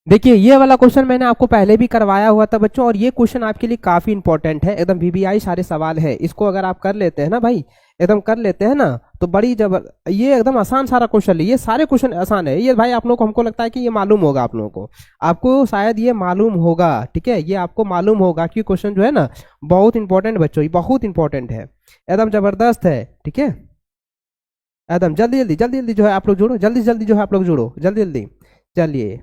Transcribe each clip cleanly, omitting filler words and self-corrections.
देखिए ये वाला क्वेश्चन मैंने आपको पहले भी करवाया हुआ था बच्चों, और ये क्वेश्चन आपके लिए काफी इंपॉर्टेंट है, एकदम वीवीआई सारे सवाल है। इसको अगर आप कर लेते हैं ना भाई, एकदम कर लेते हैं ना, तो बड़ी ये एकदम आसान सारा क्वेश्चन है, ये सारे क्वेश्चन आसान है ये भाई। आप लोग को, हमको लगता है कि ये मालूम होगा आप लोगों को, आपको शायद ये मालूम होगा, ठीक है, ये आपको मालूम होगा कि क्वेश्चन जो है ना बहुत इंपॉर्टेंट बच्चों, ये बहुत इंपॉर्टेंट है, एकदम जबरदस्त है, ठीक है। एकदम जल्दी जल्दी जल्दी जल्दी जो है आप लोग जुड़ो, जल्दी जल्दी जो है आप लोग जुड़ो, जल्दी जल्दी। चलिए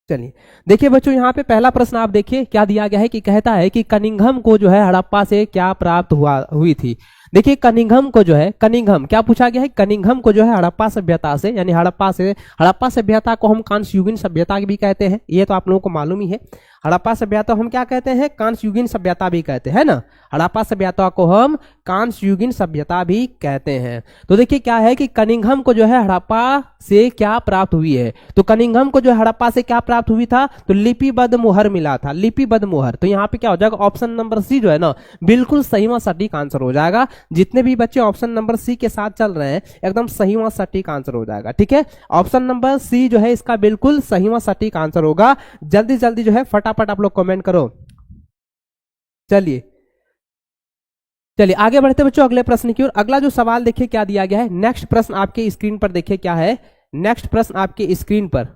चलिए देखिए बच्चों, यहाँ पे पहला प्रश्न आप देखिए क्या दिया गया है कि कहता है कि कनिंघम को जो है हड़प्पा से क्या प्राप्त हुई थी। देखिए कनिंघम को जो है, कनिंघम क्या पूछा गया है, कनिंघम को जो है हड़प्पा सभ्यता से, यानी हड़प्पा सभ्यता को हम कांस्युगीन सभ्यता भी कहते हैं, ये तो आप लोगों को मालूम ही है। हड़प्पा सभ्यता हम क्या कहते हैं, कांस्युगीन सभ्यता भी कहते हैं ना, हड़प्पा सभ्यता को हम कांस्युगीन सभ्यता भी कहते हैं। तो देखिए क्या है कि कनिंघम को जो है हड़प्पा से क्या प्राप्त हुई है, तो कनिंघम को जो है हड़प्पा से क्या प्राप्त हुई था, तो लिपिबद्ध मुहर मिला था, लिपिबद्ध मुहर। तो यहाँ पे क्या हो जाएगा, ऑप्शन नंबर सी जो है ना बिल्कुल सही व सटीक आंसर हो जाएगा। जितने भी बच्चे ऑप्शन नंबर सी के साथ चल रहे हैं एकदम सही व सटीक आंसर हो जाएगा, ठीक है। ऑप्शन नंबर सी जो है इसका बिल्कुल सही व सटीक आंसर होगा। जल्दी जल्दी जो है फटाफट आप लोग कमेंट करो। चलिए चलिए आगे बढ़ते बच्चों अगले प्रश्न की ओर। अगला जो सवाल देखिए क्या दिया गया है, नेक्स्ट प्रश्न आपके स्क्रीन पर देखिए क्या है, नेक्स्ट प्रश्न आपके स्क्रीन पर,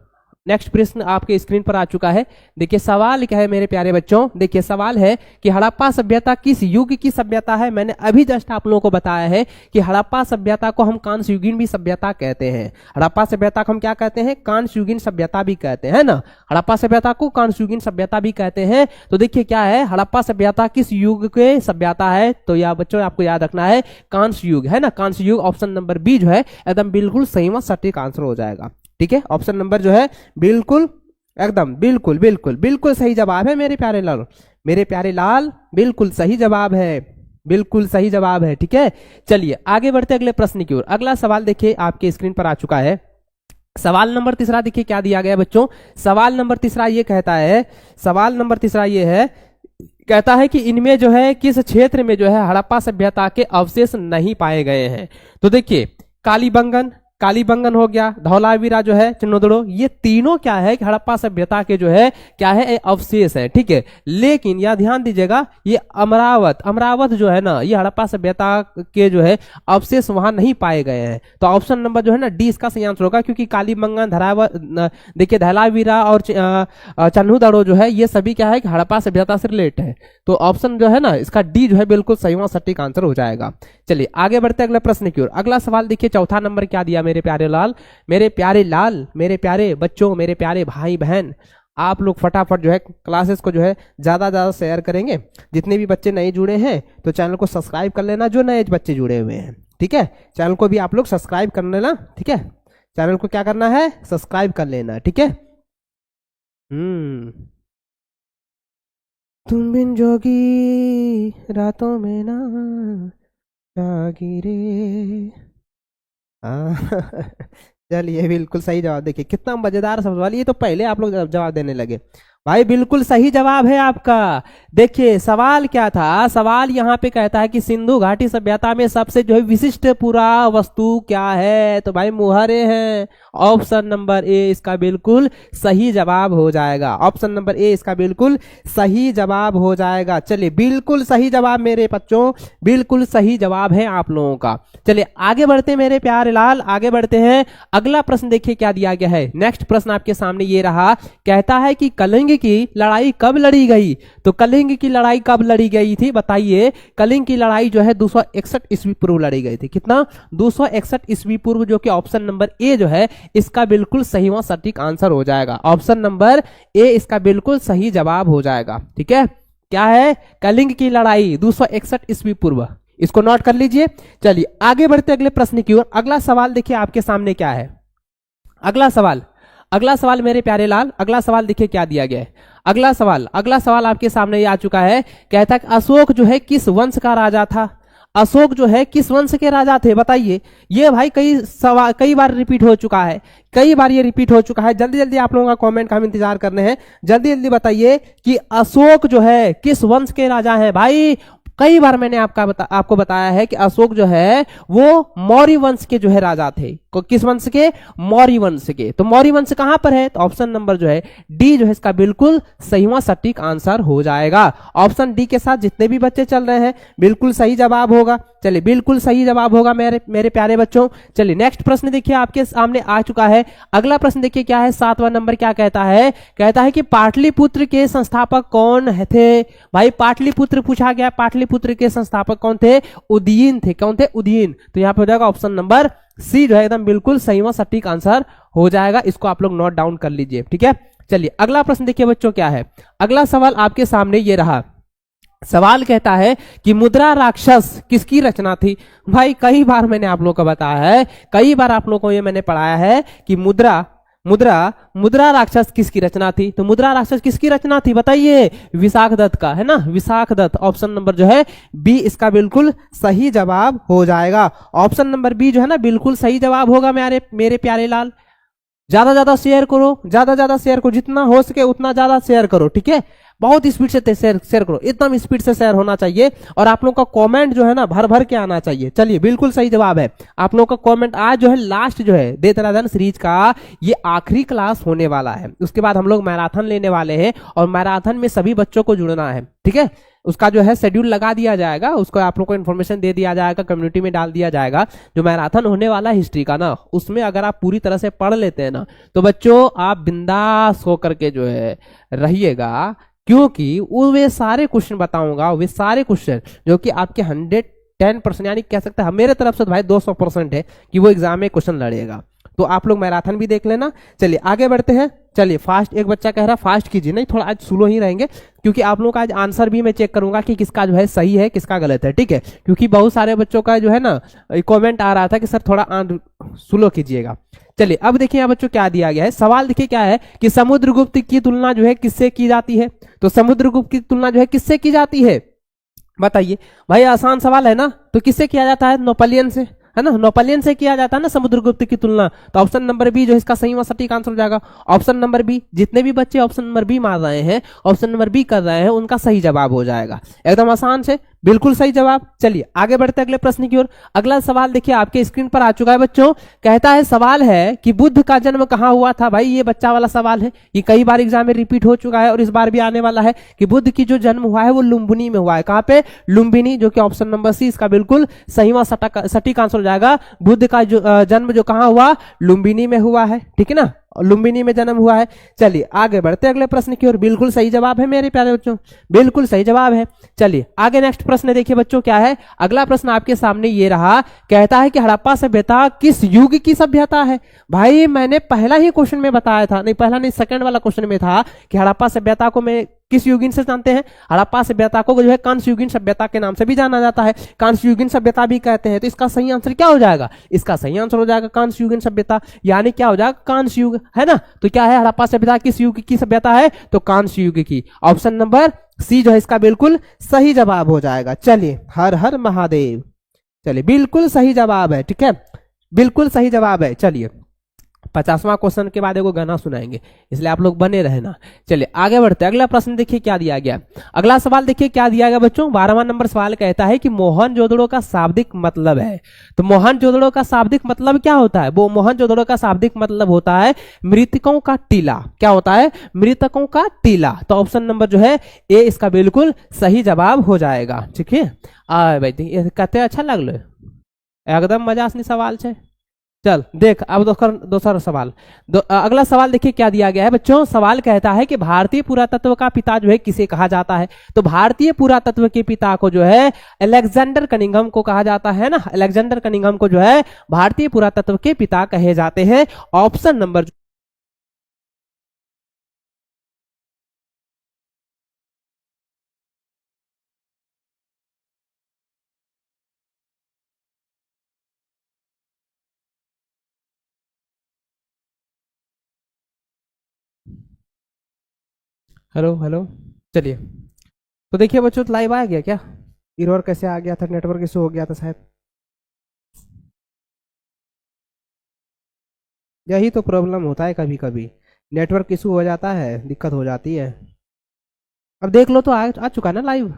नेक्स्ट प्रश्न आपके स्क्रीन पर आ चुका है। देखिए सवाल क्या है मेरे प्यारे बच्चों, देखिए सवाल है कि हड़प्पा सभ्यता किस युग की सभ्यता है। मैंने अभी जस्ट आप लोगों को बताया है कि हड़प्पा सभ्यता को हम कांस्युगीन भी सभ्यता कहते हैं। हड़प्पा सभ्यता को हम क्या कहते हैं, कांस्युगीन सभ्यता भी कहते हैं ना, हड़प्पा सभ्यता को कांस्युगीन सभ्यता भी कहते हैं। तो देखिए क्या है, हड़प्पा सभ्यता किस युग के सभ्यता है, तो यह बच्चों आपको याद रखना है कांस्य युग है ना, कांस्य युग। ऑप्शन नंबर बी जो है एकदम बिल्कुल सही व सटीक आंसर हो जाएगा, ठीक है। ऑप्शन नंबर जो है बिल्कुल एकदम बिल्कुल बिल्कुल बिल्कुल सही जवाब है मेरे प्यारे लाल, मेरे प्यारे लाल बिल्कुल सही जवाब है, बिल्कुल सही जवाब है, ठीक है। चलिए आगे बढ़ते अगले प्रश्न की ओर। अगला सवाल देखिए आपके स्क्रीन पर आ चुका है। सवाल नंबर तीसरा देखिए क्या दिया गया बच्चों। सवाल नंबर तीसरा ये कहता है, सवाल नंबर तीसरा ये है, कहता है कि इनमें जो है किस क्षेत्र में जो है हड़प्पा सभ्यता के अवशेष नहीं पाए गए हैं। तो देखिए कालीबंगन, कालीबंगन हो गया, धौलावीरा जो है, चिन्नोदड़ो, ये तीनों क्या है कि हड़प्पा सभ्यता के जो है क्या है अवशेष है, ठीक है। लेकिन यह ध्यान दीजिएगा ये अमरावत, अमरावत जो है ना ये हड़प्पा सभ्यता के जो है अवशेष वहां नहीं पाए गए हैं। तो ऑप्शन नंबर जो है ना डी इसका सही आंसर होगा, क्योंकि कालीबंगन, देखिए धौलावीरा और चन्नोदड़ो जो है ये सभी क्या है कि हड़प्पा सभ्यता से रिलेट है। तो ऑप्शन जो है ना इसका डी जो है बिल्कुल सही व सटीक आंसर हो जाएगा। चलिए आगे बढ़ते अगले प्रश्न की ओर। अगला सवाल देखिए चौथा नंबर क्या दिया मेरे प्यारे लाल, मेरे प्यारे लाल, मेरे प्यारे बच्चों, मेरे प्यारे भाई बहन, आप लोग फटाफट जो है क्लासेस को जो है ज्यादा शेयर करेंगे। जितने भी बच्चे नए जुड़े हैं तो चैनल को सब्सक्राइब कर लेना, जो नए बच्चे जुड़े हुए हैं, ठीक है। चैनल को भी आप लोग सब्सक्राइब कर लेना, ठीक है। चैनल को क्या करना है, सब्सक्राइब कर लेना, ठीक है। तुम बिन जोगी रातों में ना जागी रे। चलिए बिल्कुल सही जवाब, देखिए कितना मजेदार सवाल, ये तो पहले आप लोग जवाब देने लगे भाई, बिल्कुल सही जवाब है आपका। देखिए सवाल क्या था, सवाल यहाँ पे कहता है कि सिंधु घाटी सभ्यता में सबसे जो है विशिष्ट पुरा वस्तु क्या है, तो भाई मुहारे हैं। ऑप्शन नंबर ए इसका बिल्कुल सही जवाब हो जाएगा, ऑप्शन नंबर ए इसका बिल्कुल सही जवाब हो जाएगा। चलिए बिल्कुल सही जवाब मेरे बच्चों, बिल्कुल सही जवाब है आप लोगों का। चलिए आगे बढ़ते मेरे प्यारे लाल, आगे बढ़ते हैं। अगला प्रश्न देखिए क्या दिया गया है। नेक्स्ट प्रश्न आपके सामने ये रहा, कहता है कि कलिंग की लड़ाई कब लड़ी गई, तो कलिंग की लड़ाई कब लड़ी गई थी बताइए। कलिंग की लड़ाई जो है 261 ईस्वी पूर्व लड़ी गई थी, कितना, 261 ईस्वी पूर्व, जो कि ऑप्शन नंबर ए जो है इसका बिल्कुल सही व सटीक आंसर हो जाएगा। ऑप्शन नंबर ए इसका बिल्कुल सही जवाब हो जाएगा, ठीक है। क्या है, कलिंग की लड़ाई 261 ईस्वी पूर्व, इसको नोट कर लीजिए। चलिए आगे बढ़ते अगले प्रश्न की ओर। अगला सवाल देखिए आपके सामने क्या है। अगला सवाल, अगला सवाल मेरे प्यारे लाल, अगला सवाल देखिए क्या दिया गया है। अगला सवाल आपके सामने ये आ चुका है, कहता है कि अशोक जो है किस वंश का राजा था। अशोक जो है किस वंश के राजा थे बताइए। ये भाई कई बार रिपीट हो चुका है, कई बार ये रिपीट हो चुका है। जल्दी जल्दी आप लोगों का कमेंट का हम इंतजार करने हैं, जल्दी जल्दी बताइए कि अशोक जो है किस वंश के राजा हैं। भाई कई बार मैंने आपको बताया है कि अशोक जो है वो मौर्य वंश के जो है राजा थे। किस वंश के? मौर्य वंश के। तो मौर्य वंश कहां पर है? तो ऑप्शन नंबर जो है डी जो है इसका बिल्कुल सहीवां सटीक आंसर हो जाएगा। ऑप्शन डी के साथ जितने भी बच्चे चल रहे हैं बिल्कुल सही जवाब होगा। चलिए बिल्कुल सही जवाब होगा मेरे प्यारे बच्चों। चलिए नेक्स्ट प्रश्न देखिए आपके सामने आ चुका है। अगला प्रश्न देखिए क्या है, 7वां नंबर क्या कहता है? कहता है कि पाटलिपुत्र के संस्थापक कौन थे? भाई पाटलिपुत्र पूछा गया, पाटलिपुत्र के संस्थापक कौन थे? उदयीन थे। कौन थे? उदयीन। तो यहां पर हो जाएगा ऑप्शन नंबर सी जो है एकदम बिल्कुल सही व सटीक आंसर हो जाएगा। इसको आप लोग नोट डाउन कर लीजिए, ठीक है। चलिए अगला प्रश्न देखिए बच्चों क्या है। अगला सवाल आपके सामने ये रहा। सवाल कहता है कि मुद्रा राक्षस किसकी रचना थी? भाई कई बार मैंने आप लोगों को बताया है, कई बार आप लोगों को ये मैंने पढ़ाया है कि मुद्रा राक्षस किसकी रचना थी? तो मुद्रा राक्षस किसकी रचना थी बताइए? विशाख दत्त का, है ना, विशाख दत्त। ऑप्शन नंबर जो है बी इसका बिल्कुल सही जवाब हो जाएगा। ऑप्शन नंबर बी जो है ना बिल्कुल सही जवाब होगा मेरे प्यारे लाल। ज्यादा शेयर करो, ज्यादा शेयर करो, जितना हो सके उतना ज्यादा शेयर करो, ठीक है। बहुत स्पीड से शेयर करो, एकदम स्पीड से शेयर होना चाहिए। और आप लोग का कमेंट जो है ना भर भर के आना चाहिए। चलिए बिल्कुल सही जवाब है। आप लोग का कमेंट आज जो है लास्ट जो है दे दनादन सीरीज का ये आखिरी क्लास होने वाला है। उसके बाद हम लोग मैराथन लेने वाले हैं और मैराथन में सभी बच्चों को जुड़ना है, ठीक है। उसका जो है शेड्यूल लगा दिया जाएगा, उसको आप लोग को इन्फॉर्मेशन दे दिया जाएगा, कम्युनिटी में डाल दिया जाएगा। जो मैराथन होने वाला हिस्ट्री का ना, उसमें अगर आप पूरी तरह से पढ़ लेते हैं ना तो बच्चों आप बिंदास होकर के जो है रहिएगा, क्योंकि वे सारे क्वेश्चन बताऊंगा, वे सारे क्वेश्चन जो कि आपके 110% यानी कह सकते हैं मेरे तरफ से तो भाई 200% है कि वो एग्जाम में क्वेश्चन लड़ेगा। तो आप लोग मैराथन भी देख लेना। चलिए आगे बढ़ते हैं। चलिए फास्ट, एक बच्चा कह रहा फास्ट कीजिए, नहीं थोड़ा आज स्लो ही रहेंगे क्योंकि आप लोगों का आज आंसर भी मैं चेक करूंगा कि किसका जो है सही है किसका गलत है, ठीक है। क्योंकि बहुत सारे बच्चों का जो है ना कमेंट आ रहा था कि सर थोड़ा स्लो कीजिएगा। चलिए अब देखिए यहाँ बच्चों क्या दिया गया है। सवाल देखिए क्या है कि समुद्रगुप्त की तुलना जो है किससे की जाती है? तो समुद्रगुप्त की तुलना जो है किससे की जाती है बताइए? भाई आसान सवाल है ना। तो किससे किया जाता है? नेपोलियन से, है ना, नेपोलियन से किया जाता है ना समुद्रगुप्त की तुलना। तो ऑप्शन नंबर बी जो है इसका सही व सटीक आंसर हो जाएगा। ऑप्शन नंबर बी, जितने भी बच्चे ऑप्शन नंबर बी मार रहे हैं, ऑप्शन नंबर बी कर रहे हैं, उनका सही जवाब हो जाएगा। एकदम आसान से बिल्कुल सही जवाब। चलिए आगे बढ़ते अगले प्रश्न की ओर। अगला सवाल देखिए आपके स्क्रीन पर आ चुका है बच्चों। कहता है, सवाल है कि बुद्ध का जन्म कहां हुआ था? भाई ये बच्चा वाला सवाल है, ये कई बार एग्जाम में रिपीट हो चुका है और इस बार भी आने वाला है कि बुद्ध की जो जन्म हुआ है वो लुम्बिनी में हुआ है। कहां पे? लुम्बिनी, जो कि ऑप्शन नंबर सी इसका बिल्कुल सही व सटीक आंसर हो जाएगा। बुद्ध का जो जन्म जो कहां हुआ? लुम्बिनी में हुआ है, ठीक है ना, लुम्बिनी में जन्म हुआ है। चलिए आगे बढ़ते अगले प्रश्न की ओर। बिल्कुल सही जवाब है मेरे प्यारे बच्चों, बिल्कुल सही जवाब है। चलिए आगे नेक्स्ट प्रश्न देखिए बच्चों क्या है। अगला प्रश्न आपके सामने ये रहा। कहता है कि हड़प्पा सभ्यता किस युग की सभ्यता है? भाई मैंने पहला ही क्वेश्चन में बताया था, नहीं पहला नहीं सेकंड वाला क्वेश्चन में था कि हड़प्पा सभ्यता को मैं किस युगीन से जानते हैं? हड़प्पा सभ्यता को जो है कांस्य युगीन सभ्यता के नाम से भी जाना जाता है, कांस्य युगीन सभ्यता भी कहते हैं। तो इसका सही आंसर क्या हो जाएगा? इसका सही आंसर हो जाएगा कांस्य युगीन सभ्यता, यानी क्या हो जाएगा? कांस्य युग, है ना। तो क्या है हड़प्पा सभ्यता किस युग की सभ्यता है? तो कांस्य युग की। ऑप्शन नंबर सी जो है इसका बिल्कुल सही जवाब हो जाएगा। चलिए हर हर महादेव। चलिए बिल्कुल सही जवाब है, ठीक है, बिल्कुल सही जवाब है। चलिए 50वां क्वेश्चन के बाद एगो गाना सुनाएंगे, इसलिए आप लोग बने रहना। चलिए आगे बढ़ते अगला प्रश्न देखिए क्या दिया गया। अगला सवाल देखिए क्या दिया गया बच्चों। 12वां नंबर सवाल कहता है कि मोहनजोदड़ो का शाब्दिक मतलब है। तो मोहनजोदड़ो का शाब्दिक मतलब क्या होता है? वो मोहनजोदड़ो का शाब्दिक मतलब होता है मृतकों का टीला। क्या होता है? मृतकों का टीला। तो ऑप्शन नंबर जो है ए इसका बिल्कुल सही जवाब हो जाएगा, ठीक है। भाई कहते अच्छा लगलो, एकदम मजाक सवाल है। चल देख अब दूसरा सवाल। अगला सवाल देखिए क्या दिया गया है बच्चों। सवाल कहता है कि भारतीय पुरातत्व का पिता जो है किसे कहा जाता है? तो भारतीय पुरातत्व के पिता को जो है अलेक्जेंडर कनिंघम को कहा जाता है ना। अलेक्जेंडर कनिंघम को जो है भारतीय पुरातत्व के पिता कहे जाते हैं। Option number hello hello. चलिए तो देखिए बच्चों, तो लाइव आ गया क्या? एरर कैसे आ गया था? नेटवर्क इशू हो गया था शायद, यही तो प्रॉब्लम होता है, कभी कभी नेटवर्क इशू हो जाता है, दिक्कत हो जाती है। अब देख लो तो आ चुका ना लाइव।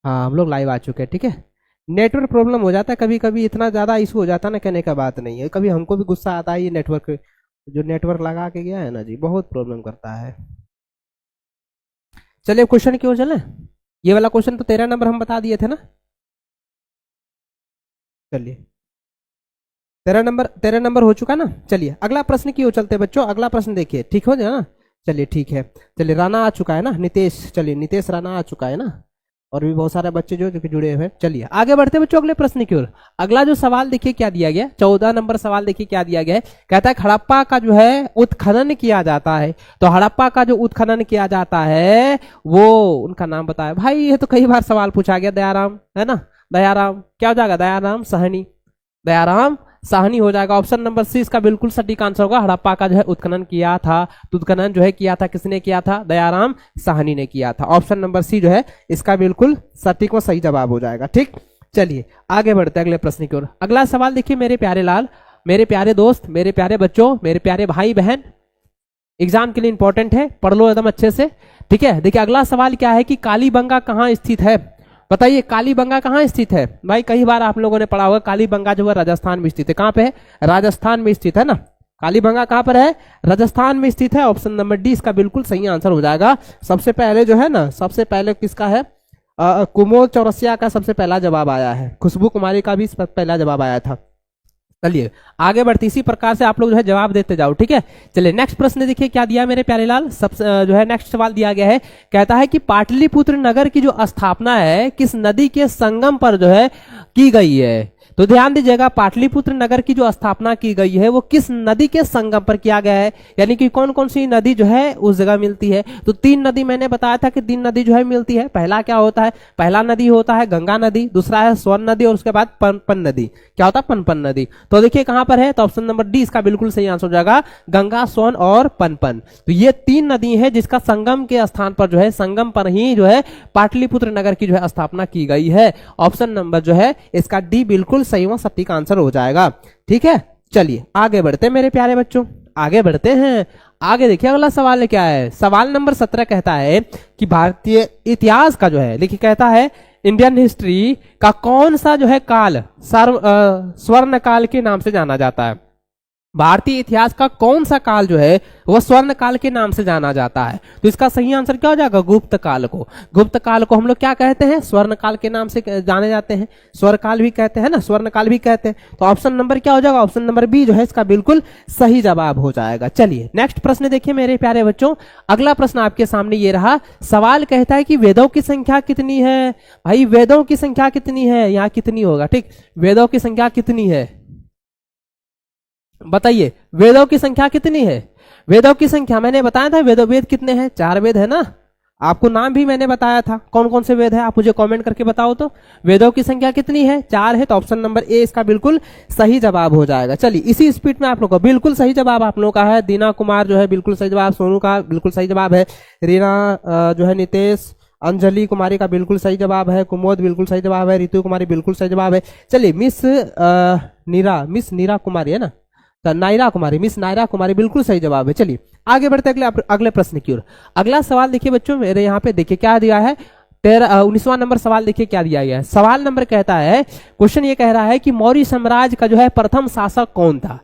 हाँ हम लोग लाइव आ चुके हैं, ठीक है। नेटवर्क प्रॉब्लम हो जाता है कभी कभी, इतना ज़्यादा इशू हो जाता है ना, कहने का बात नहीं है। कभी हमको भी गुस्सा आता है, ये नेटवर्क जो नेटवर्क लगा के गया है ना जी, बहुत प्रॉब्लम करता है। चलिए क्वेश्चन की ओर चलें। ये वाला क्वेश्चन तो 13 नंबर हम बता दिए थे ना। चलिए 13 नंबर हो चुका ना। चलिए अगला प्रश्न की ओर चलते हैं बच्चों। अगला प्रश्न देखिए, ठीक हो जाए ना। चलिए ठीक है। चलिए राणा आ चुका है ना, नितेश, चलिए नितेश राणा आ चुका है ना, और भी बहुत सारे बच्चे जो कि जुड़े हुए हैं। चलिए आगे बढ़ते बच्चों अगले प्रश्न की ओर। अगला जो सवाल देखिए क्या दिया गया, 14 नंबर सवाल देखिए क्या दिया गया है। कहता है हड़प्पा का जो है उत्खनन किया जाता है, तो हड़प्पा का जो उत्खनन किया जाता है वो उनका नाम बताया। भाई ये तो कई बार सवाल पूछा गया, दयाराम है ना, दयाराम क्या हो जाएगा, दयाराम साहनी, दयाराम साहनी हो जाएगा। ऑप्शन नंबर सी इसका बिल्कुल सटीक आंसर होगा। हड़प्पा का जो है उत्खनन किया था, तो उत्खनन जो है किया था किसने किया था, दयाराम साहनी ने किया था। ऑप्शन नंबर सी जो है इसका बिल्कुल सटीक और सही जवाब हो जाएगा, ठीक। चलिए आगे बढ़ते हैं अगले प्रश्न की ओर। अगला सवाल देखिए मेरे प्यारे लाल, मेरे प्यारे दोस्त, मेरे प्यारे बच्चों, मेरे प्यारे भाई बहन, एग्जाम के लिए इंपॉर्टेंट है, पढ़ लो एकदम अच्छे से, ठीक है। देखिए अगला सवाल क्या है कि कालीबंगा कहाँ स्थित है। बताइए कालीबंगा कहाँ स्थित है। भाई कई बार आप लोगों ने पढ़ा होगा, कालीबंगा जो है राजस्थान में स्थित है। कहाँ पे है, राजस्थान में स्थित है ना। कालीबंगा कहाँ पर है, राजस्थान में स्थित है। ऑप्शन नंबर डी इसका बिल्कुल सही आंसर हो जाएगा। सबसे पहले जो है ना, सबसे पहले किसका है, कुमोद चौरसिया का सबसे पहला जवाब आया है। खुशबू कुमारी का भी पहला जवाब आया था। चलिए आगे बढ़ते इसी प्रकार से आप लोग जो है जवाब देते जाओ, ठीक है। चलिए नेक्स्ट प्रश्न देखिए क्या दिया मेरे प्यारे लाल। सब जो है नेक्स्ट सवाल दिया गया है, कहता है कि पाटलिपुत्र नगर की जो स्थापना है किस नदी के संगम पर जो है की गई है। तो ध्यान दीजिएगा, पाटलिपुत्र नगर की जो स्थापना की गई है वो किस नदी के संगम पर किया गया है, यानी कि कौन कौन सी नदी जो है उस जगह मिलती है। तो 3 नदी मैंने बताया था कि 3 नदी जो है मिलती है। पहला क्या होता है, पहला नदी होता है गंगा नदी, दूसरा है स्वर्ण नदी, और उसके बाद पनपन नदी। क्या होता है, पनपन नदी। तो देखिए कहां पर है, तो ऑप्शन नंबर डी इसका बिल्कुल सही आंसर हो जाएगा, गंगा, स्वर्ण और पनपन। तो ये 3 नदी है जिसका संगम के स्थान पर जो है, संगम पर ही जो है पाटलिपुत्र नगर की जो है स्थापना की गई है। ऑप्शन नंबर जो है इसका डी बिल्कुल सही व सटीक आंसर हो जाएगा, ठीक है। चलिए आगे बढ़ते हैं मेरे प्यारे बच्चों, आगे बढ़ते हैं। आगे देखिए अगला सवाल क्या है। सवाल नंबर 17 कहता है कि भारतीय इतिहास का जो है, देखिए कहता है इंडियन हिस्ट्री का कौन सा जो है काल स्वर्ण काल के नाम से जाना जाता है। भारतीय इतिहास का कौन सा काल जो है वह स्वर्ण काल के नाम से जाना जाता है। तो इसका सही आंसर क्या हो जाएगा, गुप्त काल को। गुप्त काल को हम लोग क्या कहते हैं, स्वर्ण काल के नाम से जाने जाते हैं। स्वर्ण काल भी कहते हैं ना, स्वर्ण काल भी कहते हैं। तो ऑप्शन नंबर क्या हो जाएगा, ऑप्शन नंबर बी जो है इसका बिल्कुल सही जवाब हो जाएगा। चलिए नेक्स्ट प्रश्न देखिए मेरे प्यारे बच्चों। अगला प्रश्न आपके सामने ये रहा। सवाल कहता है कि वेदों की संख्या कितनी है। भाई वेदों की संख्या कितनी है, यहाँ कितनी होगा, ठीक। वेदों की संख्या कितनी है बताइए, वेदों की संख्या कितनी है। वेदों की संख्या मैंने बताया था, वेद कितने हैं, 4 वेद है ना। आपको नाम भी मैंने बताया था कौन कौन से वेद है, आप मुझे कमेंट करके बताओ। तो वेदों की संख्या कितनी है, 4 है। तो ऑप्शन नंबर ए इसका बिल्कुल सही जवाब हो जाएगा। चलिए इसी स्पीड में आप लोगों का बिल्कुल सही जवाब आप लोगों का है। दीना कुमार जो है बिल्कुल सही जवाब, सोनू का बिल्कुल सही जवाब है, रीना जो है, नितेश, अंजलि कुमारी का बिल्कुल सही जवाब है, कुमोद बिल्कुल सही जवाब है, रितु कुमारी बिल्कुल सही जवाब है। चलिए मिस नीरा कुमारी है ना, नायरा कुमारी, मिस नायरा कुमारी बिल्कुल सही जवाब है। चलिए आगे बढ़ते अगले प्रश्न की ओर। अगला सवाल देखिए बच्चों मेरे यहाँ पे, देखिए क्या दिया है, 19वां नंबर सवाल देखिए क्या दिया गया है। सवाल नंबर कहता है, क्वेश्चन ये कह रहा है कि मौर्य साम्राज्य का जो है प्रथम शासक कौन था।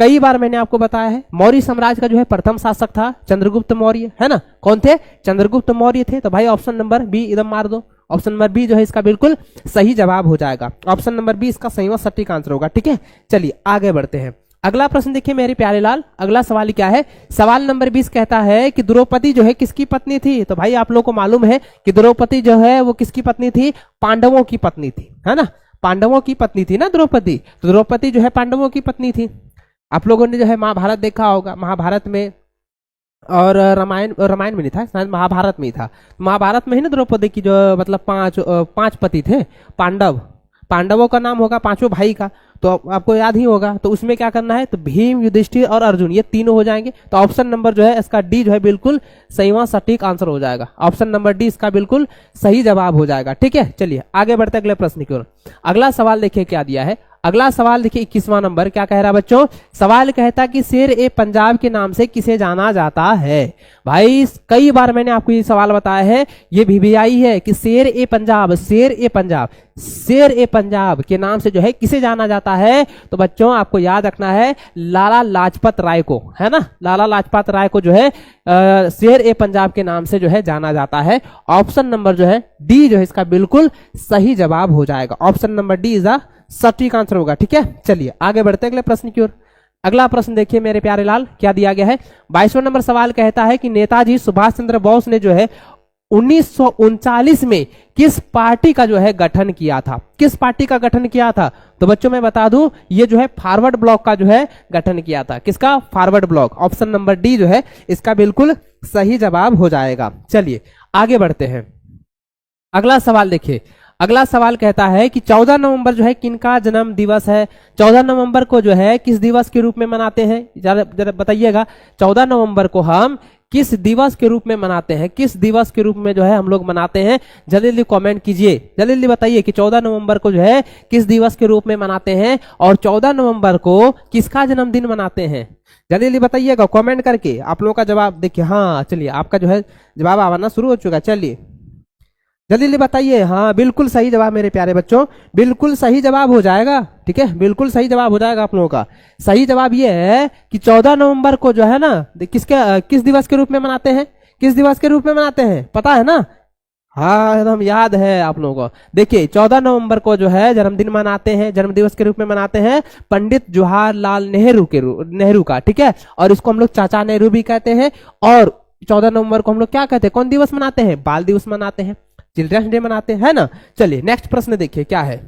कई बार मैंने आपको बताया है, मौर्य साम्राज्य का जो है प्रथम शासक था चंद्रगुप्त मौर्य, है ना। कौन थे, चंद्रगुप्त मौर्य थे। तो भाई ऑप्शन नंबर बी एकदम मार दो। ऑप्शन नंबर बी जो है इसका बिल्कुल सही जवाब हो जाएगा। ऑप्शन नंबर बी इसका सही व सटीक आंसर होगा, ठीक है। चलिए आगे बढ़ते हैं। अगला प्रश्न देखिए मेरे प्यारे लाल। अगला सवाल क्या है, सवाल नंबर 20 कहता है कि द्रौपदी जो है किसकी पत्नी थी। तो भाई आप लोगों को मालूम है कि द्रौपदी जो है वो किसकी पत्नी थी, पांडवों की पत्नी थी, है ना। पांडवों की पत्नी थी ना द्रौपदी। तो द्रौपदी जो है पांडवों की पत्नी थी। आप लोगों ने जो है महाभारत देखा होगा, महाभारत में और रामायण में नहीं था, शायद महाभारत में ही था। महाभारत में ही ना द्रौपदी की जो मतलब 5 पति थे। पांडवों का नाम होगा 5 भाई का, तो आपको याद ही होगा। तो उसमें क्या करना है, तो भीम, युधिष्ठिर और अर्जुन, ये तीनों हो जाएंगे। तो ऑप्शन नंबर जो है इसका डी जो है बिल्कुल सही व सटीक आंसर हो जाएगा। ऑप्शन नंबर डी इसका बिल्कुल सही जवाब हो जाएगा, ठीक है। चलिए आगे बढ़ते अगले प्रश्न की ओर। अगला सवाल देखिए क्या दिया है। अगला सवाल देखिए 21वां नंबर क्या कह रहा है बच्चों। सवाल कहता कि शेर ए पंजाब के नाम से किसे जाना जाता है। भाई कई बार मैंने आपको ये सवाल बताया है, ये VVI है कि शेर ए पंजाब, शेर ए पंजाब, शेर ए पंजाब के नाम से जो है किसे जाना जाता है। तो बच्चों आपको याद रखना है लाला लाजपत राय को, है ना, लाला लाजपत राय को जो है शेर ए पंजाब के नाम से जो है जाना जाता है। ऑप्शन नंबर जो है डी जो है इसका बिल्कुल सही जवाब हो जाएगा। Option number D is the सटीक आंसर होगा। ठीक है, चलिए आगे बढ़ते हैं अगले प्रश्न की ओर। अगला प्रश्न देखिए मेरे प्यारे लाल क्या दिया गया है। 22वां नंबर सवाल कहता है कि नेताजी सुभाष चंद्र बोस ने जो है 1939 में किस पार्टी का जो है गठन किया था। किस पार्टी का गठन किया था। तो बच्चों मैं बता दूं ये जो है फॉरवर्ड ब्लॉक का जो है गठन किया था। किसका? Forward block. Option number D जो है इसका बिल्कुल सही जवाब हो जाएगा। चलिए आगे बढ़ते हैं। अगला सवाल देखिए। अगला सवाल कहता है कि 14 नवंबर जो है किनका जन्म दिवस है। 14 नवंबर को जो है किस दिवस के रूप में मनाते हैं, जरा बताइएगा। 14 नवंबर को हम किस दिवस के रूप में मनाते हैं, किस दिवस के रूप में जो है हम लोग मनाते हैं। जल्दी जल्दी कमेंट कीजिए, जल्दी जल्दी बताइए कि 14 नवंबर को जो है किस दिवस के रूप में मनाते हैं और 14 नवंबर को किसका जन्मदिन मनाते हैं। जल्दी जल्दी बताइएगा कमेंट करके। आप लोगों का जवाब देखिए। हाँ चलिए आपका जो है जवाब आना शुरू हो चुका है। चलिए जल्दी जल्दी बताइए। हाँ बिल्कुल सही जवाब मेरे प्यारे बच्चों, बिल्कुल सही जवाब हो जाएगा। ठीक है, बिल्कुल सही जवाब हो जाएगा आप लोगों का। सही जवाब ये है कि 14 नवंबर को जो है ना किस दिवस के रूप में मनाते हैं, किस दिवस के रूप में मनाते हैं पता है ना। हाँ एकदम याद है आप लोगों को। देखिए 14 नवंबर को जो है जन्मदिन मनाते हैं, जन्म दिवस के रूप में मनाते हैं पंडित जवाहरलाल नेहरू का। ठीक है, और इसको हम लोग चाचा नेहरू भी कहते हैं। और 14 नवंबर को हम लोग क्या कहते हैं, कौन दिवस मनाते हैं, बाल दिवस मनाते हैं, चिल्ड्रंस डे मनाते हैं ना। चलिए नेक्स्ट प्रश्न देखिए क्या है।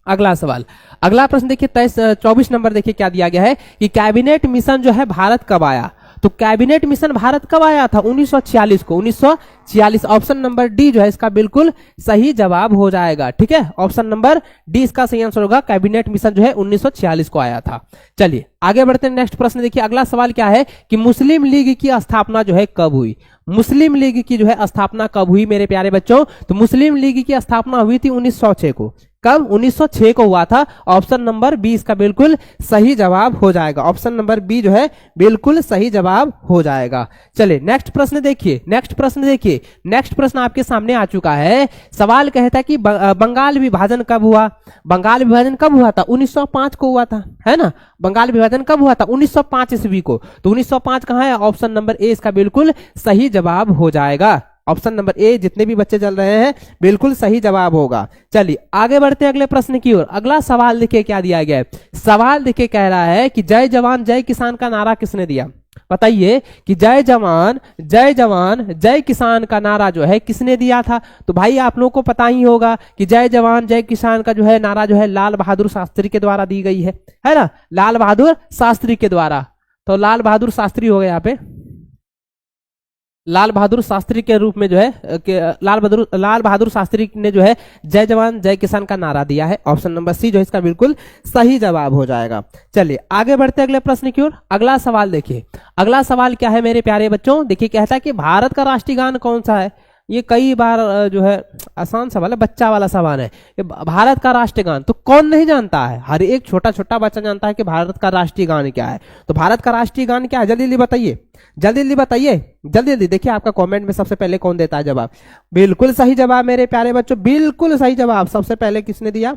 अगला सवाल, अगला प्रश्न देखिए 24 नंबर देखिए क्या दिया गया है कि कैबिनेट मिशन जो है भारत कब आया। तो कैबिनेट मिशन भारत कब आया था, 1946 को, 1946। ऑप्शन नंबर डी जो है इसका बिल्कुल सही जवाब हो जाएगा। ठीक है, ऑप्शन नंबर डी इसका सही आंसर होगा। कैबिनेट मिशन जो है 1946 को आया था। चलिए आगे बढ़ते हैं। नेक्स्ट प्रश्न देखिए। अगला सवाल क्या है कि मुस्लिम लीग की स्थापना जो है कब हुई। मुस्लिम लीग की जो है स्थापना कब हुई मेरे प्यारे बच्चों। तो मुस्लिम लीग की स्थापना हुई थी 1906 को। कब? 1906 को हुआ था। ऑप्शन नंबर बी इसका बिल्कुल सही जवाब हो जाएगा। ऑप्शन नंबर बी जो है बिल्कुल सही जवाब हो जाएगा। चलिए नेक्स्ट प्रश्न देखिए। नेक्स्ट प्रश्न देखिए। नेक्स्ट प्रश्न आपके सामने आ चुका है। सवाल कहता है कि बंगाल विभाजन कब हुआ। बंगाल विभाजन कब हुआ था, 1905 को हुआ था, है ना। बंगाल विभाजन कब हुआ था, 1905 ईस्वी को। तो 1905 कहां है, ऑप्शन नंबर ए इसका बिल्कुल सही जवाब हो जाएगा। ऑप्शन नंबर ए, जितने भी बच्चे चल रहे हैं बिल्कुल सही जवाब होगा। चलिए आगे बढ़ते हैं अगले प्रश्न की ओर। अगला सवाल देखिए क्या दिया गया है। सवाल देखिए कह रहा है कि जय जवान जय किसान का नारा किसने दिया। बताइए कि जय जवान जय किसान का नारा जो है किसने दिया था। तो भाई आप लोगों को पता ही होगा कि जय जवान जय किसान का जो है नारा जो है लाल बहादुर शास्त्री के द्वारा दी गई है ना, लाल बहादुर शास्त्री के द्वारा। तो लाल बहादुर शास्त्री हो गए यहाँ पे, लाल बहादुर शास्त्री के रूप में जो है लाल बहादुर शास्त्री ने जो है जय जवान जय किसान का नारा दिया है। ऑप्शन नंबर सी जो है इसका बिल्कुल सही जवाब हो जाएगा। चलिए आगे बढ़ते हैं अगले प्रश्न की ओर। अगला सवाल देखिए। अगला सवाल क्या है मेरे प्यारे बच्चों, देखिए कहता है कि भारत का राष्ट्रीय गान कौन सा है। ये कई बार जो है आसान सवाल है, बच्चा वाला सवाल है। भारत का राष्ट्रीय गान तो कौन नहीं जानता है, हर एक छोटा छोटा बच्चा जानता है कि भारत का राष्ट्रीय गान क्या है। तो भारत का राष्ट्रीय गान क्या है, जल्दी जल्दी बताइए, जल्दी जल्दी बताइए, जल्दी जल्दी। देखिए आपका कमेंट में सबसे पहले कौन देता है जवाब। बिल्कुल सही जवाब मेरे प्यारे बच्चों, बिल्कुल सही जवाब। सबसे पहले किसने दिया,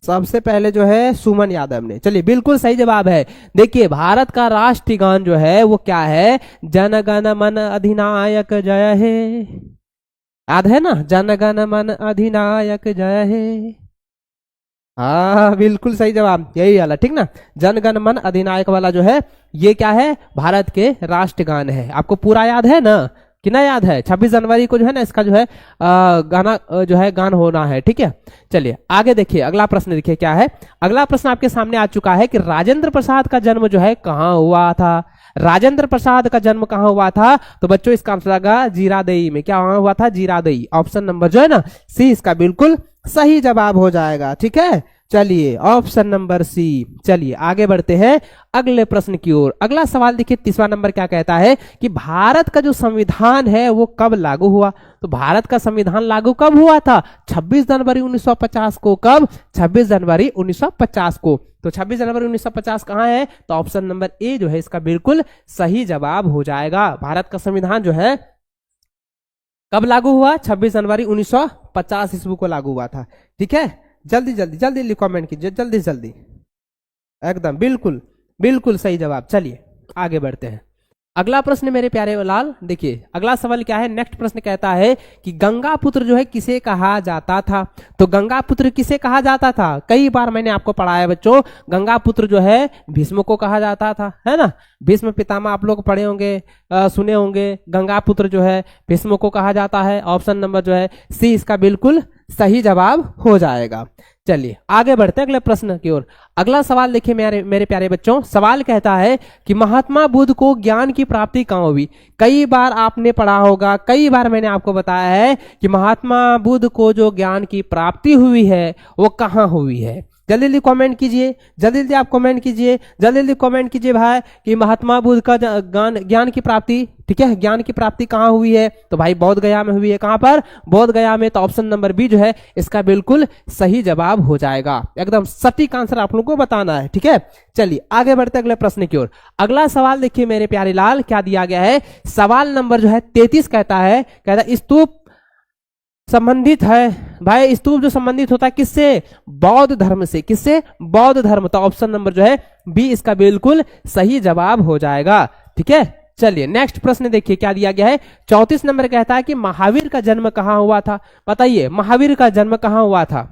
सबसे पहले जो है सुमन यादव ने। चलिए बिल्कुल सही जवाब है। देखिए भारत का राष्ट्रीय गान जो है वो क्या है, जन गण मन अधिनायक जय हे। याद है ना, जन गण मन अधिनायक जय हे। हाँ बिल्कुल सही जवाब, यही वाला, ठीक ना। जन गण मन अधिनायक वाला जो है ये क्या है, भारत के राष्ट्रगान है। आपको पूरा याद है ना, कि ना याद है। 26 जनवरी को जो है ना इसका जो है गाना जो है गान होना है। ठीक है, चलिए आगे देखिए। अगला प्रश्न देखिए क्या है। अगला प्रश्न आपके सामने आ चुका है कि राजेंद्र प्रसाद का जन्म जो है कहाँ हुआ था। राजेंद्र प्रसाद का जन्म कहाँ हुआ था। तो बच्चों इसका आंसर लगा जीरादेई में। क्या वहां हुआ था, जीरादेई। ऑप्शन नंबर जो है ना सी इसका बिल्कुल सही जवाब हो जाएगा। ठीक है, चलिए ऑप्शन नंबर सी। चलिए आगे बढ़ते हैं अगले प्रश्न की ओर। अगला सवाल देखिए, तीसरा नंबर क्या कहता है कि भारत का जो संविधान है वो कब लागू हुआ। तो भारत का संविधान लागू कब हुआ था? 26 जनवरी 1950 को। कब? 26 जनवरी 1950 को। तो 26 जनवरी 1950 कहां है? तो ऑप्शन नंबर ए जो है इसका बिल्कुल सही जवाब हो जाएगा। भारत का संविधान जो है कब लागू हुआ? 26 जनवरी 1950 ईस्वी को लागू हुआ था। ठीक है, जल्दी जल्दी जल्दी कमेंट कीजिए, जल्दी जल्दी, एकदम बिल्कुल बिल्कुल सही जवाब। चलिए आगे बढ़ते हैं। अगला प्रश्न मेरे प्यारे लाल देखिए, अगला सवाल क्या है? नेक्स्ट प्रश्न कहता है कि गंगा पुत्र जो है किसे कहा जाता था। तो गंगा पुत्र किसे कहा जाता था? कई बार मैंने आपको पढ़ाया बच्चों, गंगा पुत्र जो है भीष्म को कहा जाता था, है ना। भीष्म पितामह आप लोग पढ़े होंगे, सुने होंगे। गंगा पुत्र जो है भीष्म को कहा जाता है। ऑप्शन नंबर जो है सी इसका बिल्कुल सही जवाब हो जाएगा। चलिए आगे बढ़ते हैं अगले प्रश्न की ओर। अगला सवाल देखिए मेरे प्यारे बच्चों, सवाल कहता है कि महात्मा बुद्ध को ज्ञान की प्राप्ति कहाँ हुई। कई बार आपने पढ़ा होगा, कई बार मैंने आपको बताया है कि महात्मा बुद्ध को जो ज्ञान की प्राप्ति हुई है वो कहाँ हुई है। जल्दी जल्दी कमेंट कीजिए, जल्दी जल्दी आप कमेंट कीजिए, जल्दी जल्दी कमेंट कीजिए भाई कि महात्मा बुद्ध का ज्ञान की प्राप्ति, ठीक है, ज्ञान की प्राप्ति कहाँ हुई है। तो भाई बोध गया में हुई है। कहां पर? बोध गया में। तो ऑप्शन नंबर बी जो है इसका बिल्कुल सही जवाब हो जाएगा। एकदम सटीक आंसर आप लोगों को बताना है। ठीक है, चलिए आगे बढ़ते अगले प्रश्न की ओर। अगला सवाल देखिए मेरे प्यारे लाल, क्या दिया गया है? सवाल नंबर जो है 33 कहता है स्तूप संबंधित है। भाई स्तूप जो संबंधित होता है किससे? बौद्ध धर्म से। किससे? बौद्ध धर्म। तो ऑप्शन नंबर जो है बी इसका बिल्कुल सही जवाब हो जाएगा। ठीक है, चलिए नेक्स्ट प्रश्न देखिए क्या दिया गया है। 34 नंबर कहता है कि महावीर का जन्म कहां हुआ था। बताइए महावीर का जन्म कहां हुआ था?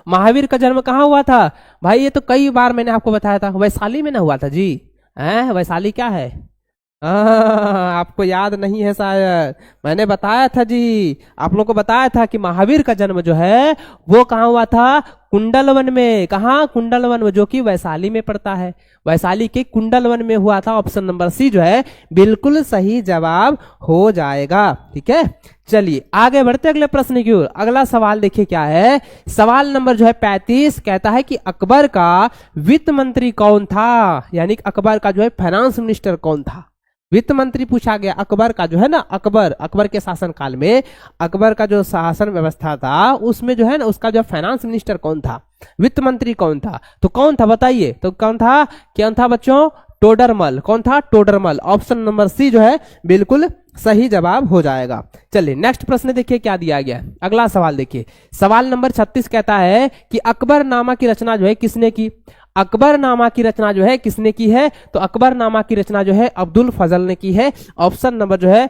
महावीर का जन्म कहां हुआ था? भाई ये तो कई बार मैंने आपको बताया था, वैशाली में ना हुआ था जी। वैशाली क्या है? आपको याद नहीं है शायद, मैंने बताया था जी, आप लोगों को बताया था कि महावीर का जन्म जो है वो कहाँ हुआ था? कुंडलवन में। कहाँ? कुंडलवन में, जो कि वैशाली में पड़ता है। वैशाली के कुंडलवन में हुआ था। ऑप्शन नंबर सी जो है बिल्कुल सही जवाब हो जाएगा। ठीक है, चलिए आगे बढ़ते अगले प्रश्न की ओर। अगला सवाल देखिए क्या है। सवाल नंबर जो है 35 कहता है कि अकबर का वित्त मंत्री कौन था। यानी अकबर का जो है फाइनेंस मिनिस्टर कौन था। वित्त मंत्री पूछा गया। अकबर का जो है ना, अकबर के शासन काल में अकबर का जो शासन व्यवस्था था उसमें जो है ना उसका जो फाइनेंस मिनिस्टर कौन था, वित्त मंत्री कौन था। तो कौन था बताइए? तो कौन था बच्चों? टोडरमल। कौन था? टोडरमल। ऑप्शन नंबर सी जो है बिल्कुल सही जवाब हो जाएगा। चलिए नेक्स्ट प्रश्न देखिए क्या दिया गया है। अगला सवाल देखिए, सवाल नंबर 36 कहता है कि अकबरनामा की रचना जो है किसने की। अकबरनामा की रचना जो है किसने की है? तो अकबरनामा की रचना जो है अब्दुल फजल ने की है। ऑप्शन नंबर जो है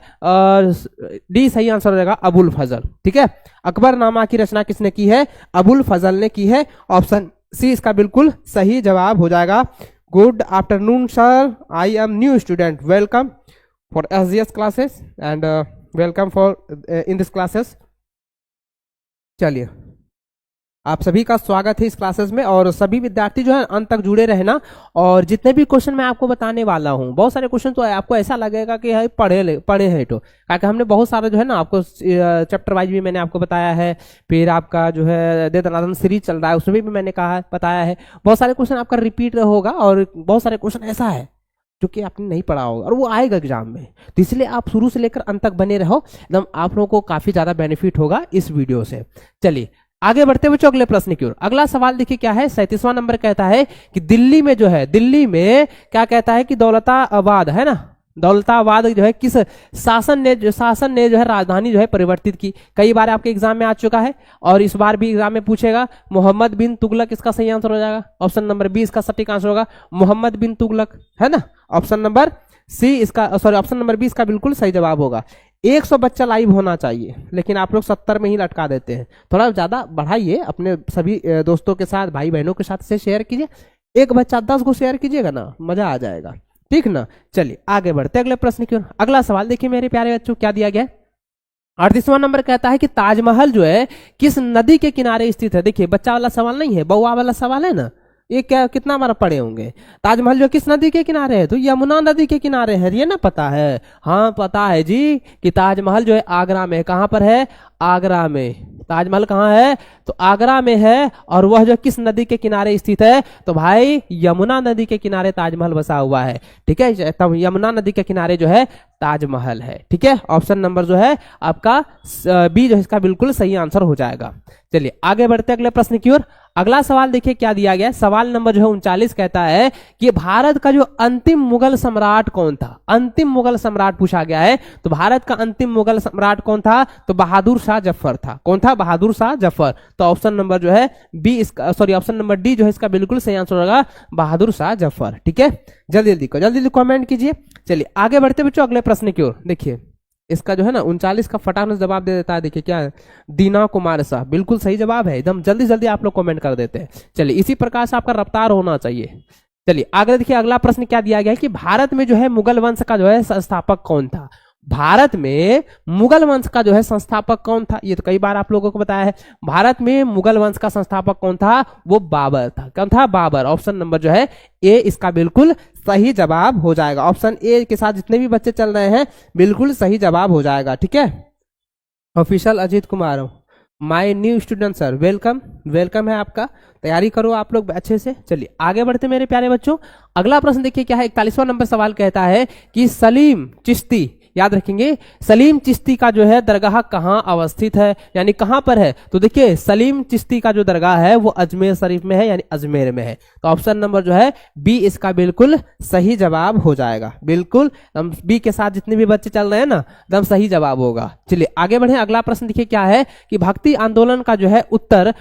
डी सही आंसर हो जाएगा, अबुल फजल। ठीक है, अकबरनामा की रचना किसने की है? अबुल फजल ने की है। ऑप्शन सी इसका बिल्कुल सही जवाब हो जाएगा। Good afternoon sir, I am new student, welcome for SGS classes and welcome for in this classes. चलिए आप सभी का स्वागत है इस क्लासेस में, और सभी विद्यार्थी जो है अंत तक जुड़े रहना। और जितने भी क्वेश्चन मैं आपको बताने वाला हूँ, बहुत सारे क्वेश्चन तो आपको ऐसा लगेगा कि है पढ़े हैं तो, क्योंकि हमने बहुत सारे जो है ना आपको चैप्टर वाइज भी मैंने आपको बताया है। फिर आपका जो है दे दनादन सीरीज चल रहा है उसमें भी मैंने बताया है। बहुत सारे क्वेश्चन आपका रिपीट होगा और बहुत सारे क्वेश्चन ऐसा है जो कि आपने नहीं पढ़ा होगा और वो आएगा एग्जाम में। तो इसलिए आप शुरू से लेकर अंत तक बने रहो, एकदम आप लोगों को काफी ज्यादा बेनिफिट होगा इस वीडियो से। चलिए आगे बढ़ते हुए अगले प्रश्न की ओर। अगला सवाल देखिए क्या है। 37वां नंबर कहता है कि दिल्ली में जो है, दिल्ली में क्या कहता है कि दौलताबाद है ना, दौलताबाद जो है किस शासन ने जो है राजधानी जो है परिवर्तित की। कई बार आपके एग्जाम में आ चुका है और इस बार भी एग्जाम में पूछेगा। मोहम्मद बिन तुगलक इसका सही आंसर हो जाएगा। ऑप्शन नंबर बी इसका सटीक आंसर होगा, मोहम्मद बिन तुगलक, है ना। ऑप्शन नंबर सी इसका, सॉरी ऑप्शन नंबर बी इसका बिल्कुल सही जवाब होगा। 100 बच्चा लाइव होना चाहिए, लेकिन आप लोग 70 में ही लटका देते हैं। थोड़ा ज्यादा बढ़ाइए, अपने सभी दोस्तों के साथ, भाई बहनों के साथ से शेयर कीजिए। एक बच्चा 10 को शेयर कीजिएगा ना, मजा आ जाएगा। ठीक ना, चलिए आगे बढ़ते अगले प्रश्न की ओर। अगला सवाल देखिए मेरे प्यारे बच्चों क्या दिया गया। 38वां नंबर कहता है कि ताजमहल जो है किस नदी के किनारे स्थित है। देखिए बच्चा वाला सवाल नहीं है, बउआ वाला सवाल है ना। ये क्या कितना बार पढ़े होंगे। ताजमहल जो किस नदी के किनारे है? तो यमुना नदी के किनारे है। ये ना पता है? हाँ पता है जी कि ताजमहल जो है आगरा में। कहां पर है? आगरा में। ताजमहल कहाँ है? तो आगरा में है। और वह जो किस नदी के किनारे स्थित है? तो भाई यमुना नदी के किनारे ताजमहल बसा हुआ है। ठीक है, तब यमुना नदी के किनारे जो है ताजमहल है। ठीक है, ऑप्शन नंबर जो है आपका बी जो है इसका बिल्कुल सही आंसर हो जाएगा। चलिए आगे बढ़ते हैं अगले प्रश्न की ओर। अगला सवाल देखिए क्या दिया गया है। सवाल नंबर जो है 39 कहता है कि भारत का जो अंतिम मुगल सम्राट कौन था? अंतिम मुगल सम्राट पूछा गया है। तो भारत का अंतिम मुगल सम्राट कौन था? तो बहादुर शाह जफर था। कौन था? बहादुर शाह जफर। तो ऑप्शन नंबर जो है बी इसका ऑप्शन नंबर डी जो है इसका बिल्कुल सही आंसर होगा बहादुर शाह जफर। ठीक है, जल्दी जल्दी कमेंट कीजिए। चलिए आगे बढ़ते बच्चों अगले प्रश्न की ओर। देखिए इसका जो है ना 39 का फटाफट जवाब दे देता है। देखिए क्या है? दीना कुमार शाह, बिल्कुल सही जवाब है। एकदम जल्दी जल्दी आप लोग कमेंट कर देते हैं। चलिए इसी प्रकार से आपका रफ्तार होना चाहिए। चलिए आगे देखिए अगला प्रश्न क्या दिया गया है कि भारत में जो है मुगल वंश का जो है संस्थापक कौन था? भारत में मुगल वंश का जो है संस्थापक कौन था? ये तो कई बार आप लोगों को बताया है। भारत में मुगल वंश का संस्थापक कौन था? वो बाबर था। कौन था? बाबर। ऑप्शन नंबर जो है ए इसका बिल्कुल सही जवाब हो जाएगा। ऑप्शन ए के साथ जितने भी बच्चे चल रहे हैं बिल्कुल सही जवाब हो जाएगा। ठीक है, official Ajit Kumar, my new student sir, welcome welcome है आपका। तैयारी करो आप लोग अच्छे से। चलिए आगे बढ़ते मेरे प्यारे बच्चों। अगला प्रश्न देखिए क्या है। 41वां नंबर सवाल कहता है कि सलीम चिश्ती, याद रखेंगे, सलीम चिश्ती का जो है दरगाह कहाँ अवस्थित है, यानी कहाँ पर है? तो देखिए सलीम चिश्ती का जो दरगाह है वो अजमेर शरीफ में है, यानी अजमेर में है। तो ऑप्शन नंबर जो है बी इसका बिल्कुल सही जवाब हो जाएगा। बिल्कुल बी के साथ जितने भी बच्चे चल रहे हैं ना एकदम सही जवाब होगा। चलिए आगे बढ़े। अगला प्रश्न देखिए क्या है कि भक्ति आंदोलन का जो है उत्तर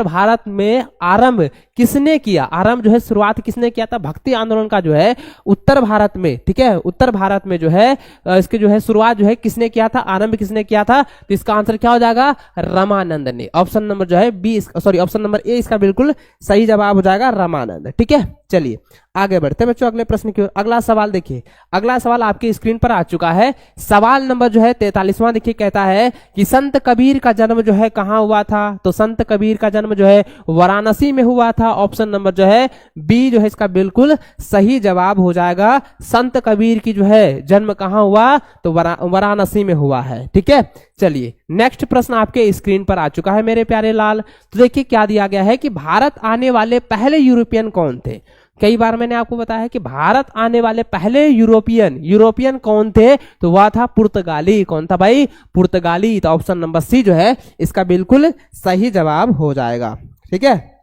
भारत में आरंभ किसने किया? आरंभ जो है शुरुआत किसने किया था भक्ति आंदोलन का जो है उत्तर भारत में? ठीक है, उत्तर भारत में जो है इसके जो है शुरुआत जो है किसने किया था? आरंभ किसने किया था? तो इसका आंसर क्या हो जाएगा? रामानंद ने। ऑप्शन नंबर जो है बी ऑप्शन नंबर ए इसका बिल्कुल सही जवाब हो जाएगा रामानंद। ठीक है, चलिए आगे बढ़ते हैं बच्चों अगले प्रश्न की ओर। अगला सवाल देखिए, अगला सवाल आपकी स्क्रीन पर आ चुका है। सवाल नंबर जो है 43वां देखिए कहता है कि संत कबीर का जन्म जो है कहां हुआ था? तो संत कबीर का जन्म जो है वाराणसी में हुआ था। ऑप्शन नंबर जो है बी जो है इसका बिल्कुल सही जवाब हो जाएगा। संत कबीर की जो है जन्म कहां हुआ? तो वाराणसी में हुआ है। ठीक है, चलिए नेक्स्ट प्रश्न आपके स्क्रीन पर आ चुका है मेरे प्यारे लाल। तो देखिए क्या दिया गया है कि भारत आने वाले पहले यूरोपियन कौन थे? कई बार मैंने आपको बताया है कि भारत आने वाले पहले यूरोपियन कौन थे? तो वह था पुर्तगाली। कौन था भाई? पुर्तगाली। तो ऑप्शन नंबर सी जो है इसका बिल्कुल सही जवाब हो जाएगा। ठीक है,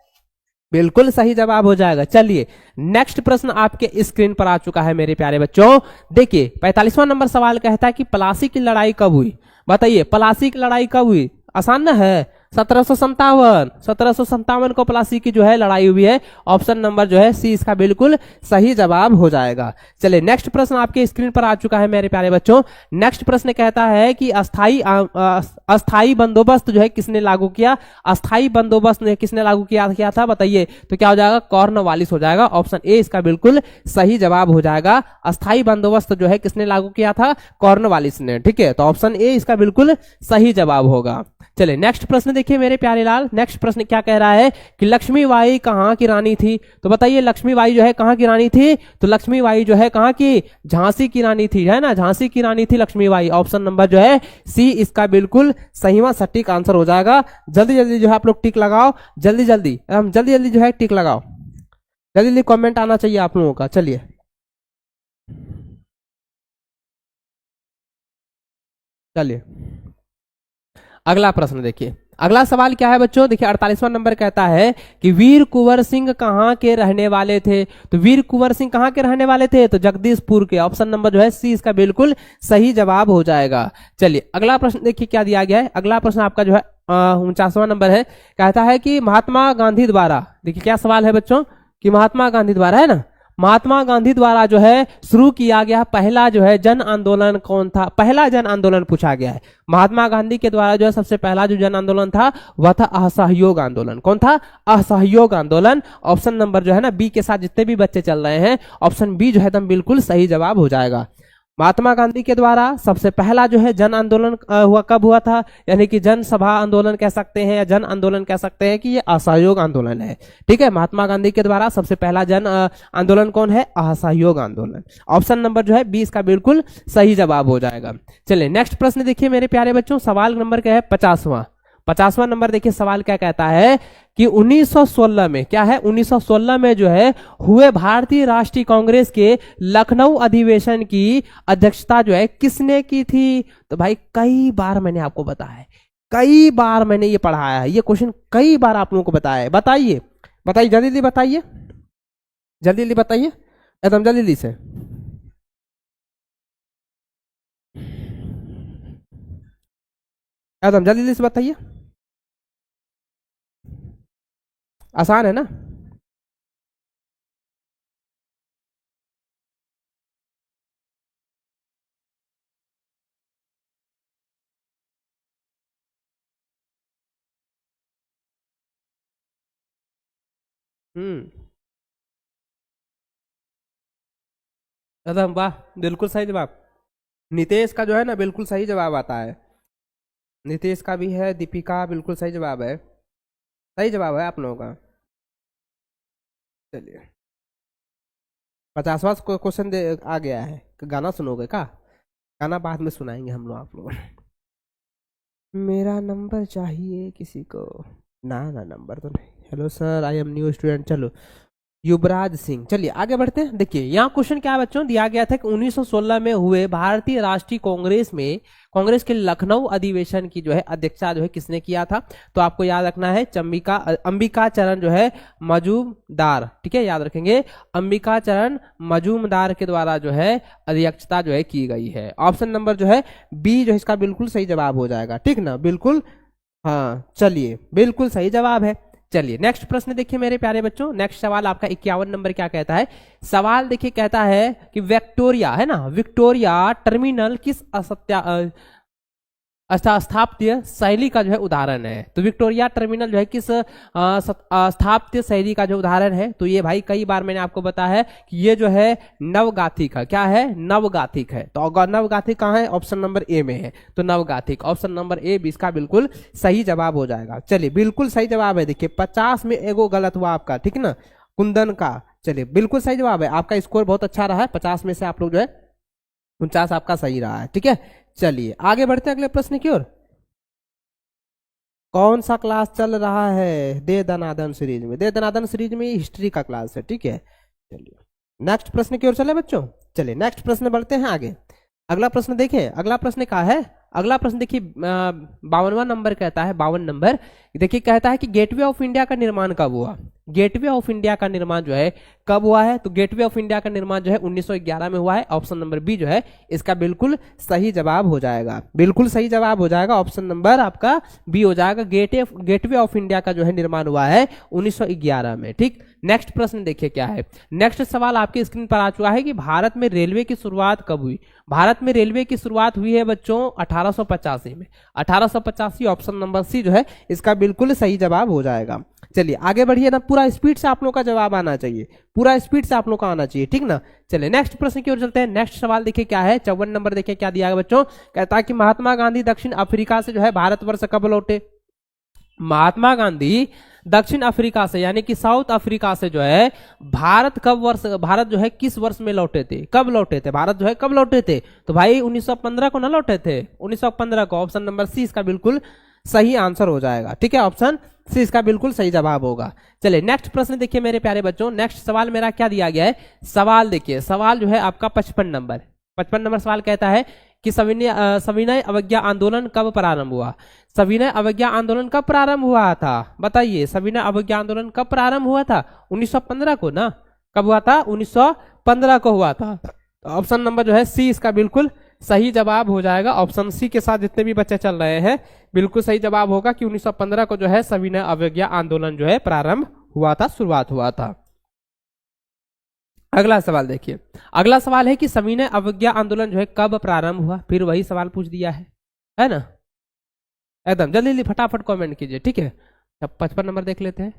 बिल्कुल सही जवाब हो जाएगा। चलिए नेक्स्ट प्रश्न आपके स्क्रीन पर आ चुका है मेरे प्यारे बच्चों। देखिए 45वां नंबर सवाल कहता है कि प्लासी की लड़ाई कब हुई? बताइए प्लासी की लड़ाई कब हुई? आसान न है, 1757 को प्लासी की जो है लड़ाई हुई है। ऑप्शन नंबर जो है सी इसका बिल्कुल सही जवाब हो जाएगा। चलिए नेक्स्ट प्रश्न आपके स्क्रीन पर आ चुका है मेरे प्यारे बच्चों। नेक्स्ट प्रश्न कहता है कि अस्थाई बंदोबस्त जो है किसने लागू किया? अस्थाई बंदोबस्त किसने लागू किया था बताइए? तो क्या हो जाएगा? कॉर्नवालिस हो जाएगा। ऑप्शन ए इसका बिल्कुल सही जवाब हो जाएगा। अस्थाई बंदोबस्त जो है किसने लागू किया था? कॉर्नवालिस ने। ठीक है, तो ऑप्शन ए इसका बिल्कुल सही जवाब होगा। चलिए नेक्स्ट प्रश्न देखिए मेरे प्यारे लाल। नेक्स्ट प्रश्न क्या कह रहा है कि लक्ष्मीबाई कहाँ की रानी थी? तो बताइए लक्ष्मीबाई जो है कहाँ की रानी थी? तो लक्ष्मीबाई जो है कहाँ की? झांसी की रानी थी, है ना, झांसी की रानी थी लक्ष्मीबाई। ऑप्शन नंबर जो है सी इसका बिल्कुल सहीवां सटीक आंसर हो जाएगा। जल्दी जल्दी जो है आप लोग टिक लगाओ, जल्दी जल्दी जो है टिक लगाओ, जल्दी जल्दी कमेंट आना चाहिए आप लोगों का। चलिए अगला प्रश्न देखिए। अगला सवाल क्या है बच्चों? देखिए 48वां नंबर कहता है कि वीर कुंवर सिंह कहाँ के रहने वाले थे? तो वीर कुंवर सिंह कहाँ के रहने वाले थे? तो जगदीशपुर के। ऑप्शन नंबर जो है सी इसका बिल्कुल सही जवाब हो जाएगा। चलिए अगला प्रश्न देखिए क्या दिया गया है। अगला प्रश्न आपका जो है 49वां नंबर है, कहता है कि महात्मा गांधी द्वारा, देखिए क्या सवाल है बच्चों कि महात्मा गांधी द्वारा, है ना, महात्मा गांधी द्वारा जो है शुरू किया गया पहला जो है जन आंदोलन कौन था? पहला जन आंदोलन पूछा गया है। महात्मा गांधी के द्वारा जो है सबसे पहला जो जन आंदोलन था वह था असहयोग आंदोलन। कौन था? असहयोग आंदोलन। ऑप्शन नंबर जो है ना बी के साथ जितने भी बच्चे चल रहे हैं ऑप्शन बी जो है एकदम बिल्कुल सही जवाब हो जाएगा। महात्मा गांधी के द्वारा सबसे पहला जो है जन आंदोलन हुआ कब हुआ था? यानी कि जन सभा आंदोलन कह सकते हैं या जन आंदोलन कह सकते हैं कि ये असहयोग आंदोलन है। ठीक है, महात्मा गांधी के द्वारा सबसे पहला जन आंदोलन कौन है? असहयोग आंदोलन। ऑप्शन नंबर जो है 20 का बिल्कुल सही जवाब हो जाएगा। चलिए नेक्स्ट प्रश्न देखिए मेरे प्यारे बच्चों। सवाल नंबर क्या है? 50वां। 50वां नंबर देखिए सवाल क्या कहता है कि 1916 में क्या है, 1916 में जो है हुए भारतीय राष्ट्रीय कांग्रेस के लखनऊ अधिवेशन की अध्यक्षता जो है किसने की थी। तो भाई कई बार मैंने आपको बताया है, कई बार मैंने ये पढ़ाया है, ये क्वेश्चन कई बार आप लोगों को बताया है। बताइए बताइए जल्दी जल्दी बताइए, जल्दी जल्दी बताइए, एकदम जल्दी जल्दी से। एकदम जल्दी जल्दी से बताइए, आसान है ना। हम्म, एकदम वाह, बिल्कुल सही जवाब। नितेश का जो है ना बिल्कुल सही जवाब आता है, नितेश का भी है, दीपिका बिल्कुल सही जवाब है, सही जवाब है आप लोगों का। चलिए 50वां क्वेश्चन दे आ गया है, गाना सुनोगे का, गाना बाद में सुनाएंगे हम लोग आप लोग। मेरा नंबर चाहिए किसी को, ना ना नंबर तो नहीं। Hello sir I am new student, चलो युवराज सिंह। चलिए आगे बढ़ते हैं। देखिए यहाँ क्वेश्चन क्या है बच्चों, दिया गया था कि 1916 में हुए भारतीय राष्ट्रीय कांग्रेस में कांग्रेस के लखनऊ अधिवेशन की जो है अध्यक्षता जो है किसने किया था। तो आपको याद रखना है चंबिका अंबिका चरण जो है मजूमदार, ठीक है याद रखेंगे, अंबिका चरण मजूमदार के द्वारा जो है अध्यक्षता जो है की गई है। ऑप्शन नंबर जो है बी जो है इसका बिल्कुल सही जवाब हो जाएगा, ठीक ना, बिल्कुल। हाँ चलिए बिल्कुल सही जवाब है। चलिए नेक्स्ट प्रश्न देखिए मेरे प्यारे बच्चों, नेक्स्ट सवाल आपका 51 नंबर क्या कहता है। सवाल देखिए कहता है कि विक्टोरिया है ना, विक्टोरिया टर्मिनल किस स्थापत्य शैली का जो है उदाहरण है। तो विक्टोरिया टर्मिनल जो है किस स्थापत्य शैली का जो उदाहरण है। तो ये भाई कई बार मैंने आपको बताया है कि ये जो है नवगाथिक है, क्या है, नवगाथिक है। तो अगर नवगाथिक कहाँ है, ऑप्शन नंबर ए में है, तो नवगाथिक ऑप्शन नंबर ए भी इसका बिल्कुल सही जवाब हो जाएगा। चलिए बिल्कुल सही जवाब है। देखिए 50 में एगो गलत हुआ आपका, ठीक ना, कुंदन का। चलिए बिल्कुल सही जवाब है, आपका स्कोर बहुत अच्छा रहा है, 50 में से आप लोग जो है 49 आपका सही रहा है, ठीक है। चलिए आगे बढ़ते हैं अगले प्रश्न की ओर। कौन सा क्लास चल रहा है, दे दनादन सीरीज में, दे दनादन सीरीज में हिस्ट्री का क्लास है, ठीक है। चलिए नेक्स्ट प्रश्न की ओर चले बच्चों। चलिए नेक्स्ट प्रश्न बढ़ते हैं आगे। अगला प्रश्न देखिए, अगला प्रश्न क्या है, अगला प्रश्न देखिए 52वां नंबर कहता है, 52 नंबर देखिए कहता है कि गेटवे ऑफ इंडिया का निर्माण कब हुआ। गेटवे ऑफ इंडिया का निर्माण जो है कब हुआ है। तो गेटवे ऑफ इंडिया का निर्माण जो है 1911 में हुआ है। ऑप्शन नंबर बी जो है इसका बिल्कुल सही जवाब हो जाएगा, बिल्कुल सही जवाब हो जाएगा, ऑप्शन नंबर आपका बी हो जाएगा। गेटवे ऑफ इंडिया का जो है निर्माण हुआ है 1911 में, ठीक। नेक्स्ट प्रश्न देखिए क्या है, नेक्स्ट सवाल आपके स्क्रीन पर आ चुका है कि भारत में रेलवे की शुरुआत कब हुई। भारत में रेलवे की शुरुआत हुई है बच्चों 1885 में, 1885 ऑप्शन नंबर सी जो है इसका बिल्कुल सही जवाब हो जाएगा। चलिए आगे बढ़िए ना, पूरा स्पीड से आप लोग का जवाब आना चाहिए, पूरा स्पीड से आप लोग का आना चाहिए, ठीक ना। चलिए नेक्स्ट प्रश्न की ओर चलते हैं। नेक्स्ट सवाल देखिए क्या है, 54 नंबर देखिए क्या दिया है बच्चों, कहता है कि महात्मा गांधी दक्षिण अफ्रीका से जो है भारतवर्ष कब लौटे। महात्मा गांधी दक्षिण अफ्रीका से यानी कि साउथ अफ्रीका से जो है भारत जो है किस वर्ष में लौटे थे, कब लौटे थे, भारत जो है कब लौटे थे। तो भाई 1915 को ना लौटे थे, 1915 को, ऑप्शन नंबर सी इसका बिल्कुल सही आंसर हो जाएगा, ठीक है, ऑप्शन सी इसका बिल्कुल सही जवाब होगा। चलिए नेक्स्ट प्रश्न देखिए मेरे प्यारे बच्चों, नेक्स्ट सवाल मेरा क्या दिया गया है, सवाल देखिए, सवाल जो है आपका 55 नंबर, 55 नंबर सवाल कहता है कि सविनय अवज्ञा आंदोलन कब प्रारंभ हुआ। सविनय अवज्ञा आंदोलन कब प्रारंभ हुआ था, बताइए, सविनय अवज्ञा आंदोलन कब प्रारंभ हुआ था, 1915 को ना, कब हुआ था, 1915 को हुआ था। ऑप्शन नंबर जो है सी इसका बिल्कुल सही जवाब हो जाएगा। ऑप्शन सी के साथ जितने भी बच्चे चल रहे हैं बिल्कुल सही जवाब होगा कि 1915 को जो है सविनय अवज्ञा आंदोलन जो है प्रारंभ हुआ था, शुरुआत हुआ था। अगला सवाल देखिए, अगला सवाल है कि सविनय अवज्ञा आंदोलन जो है कब प्रारंभ हुआ। फिर वही सवाल पूछ दिया है ना, एकदम जल्दी जल्दी फटाफट कमेंट कीजिए, ठीक है। अब 55 नंबर देख लेते हैं।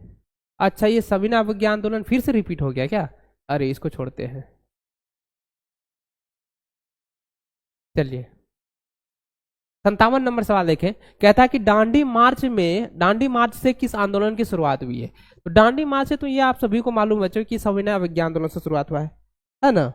अच्छा ये सविनय अवज्ञा आंदोलन फिर से रिपीट हो गया क्या, अरे इसको छोड़ते हैं। चलिए 57 नंबर सवाल देखें, कहता है कि दांडी मार्च से किस आंदोलन की शुरुआत हुई है। तो दांडी मार्च से तो ये आप सभी को मालूम बच्चों कि सविनय अवज्ञा आंदोलन से शुरुआत हुआ है ना।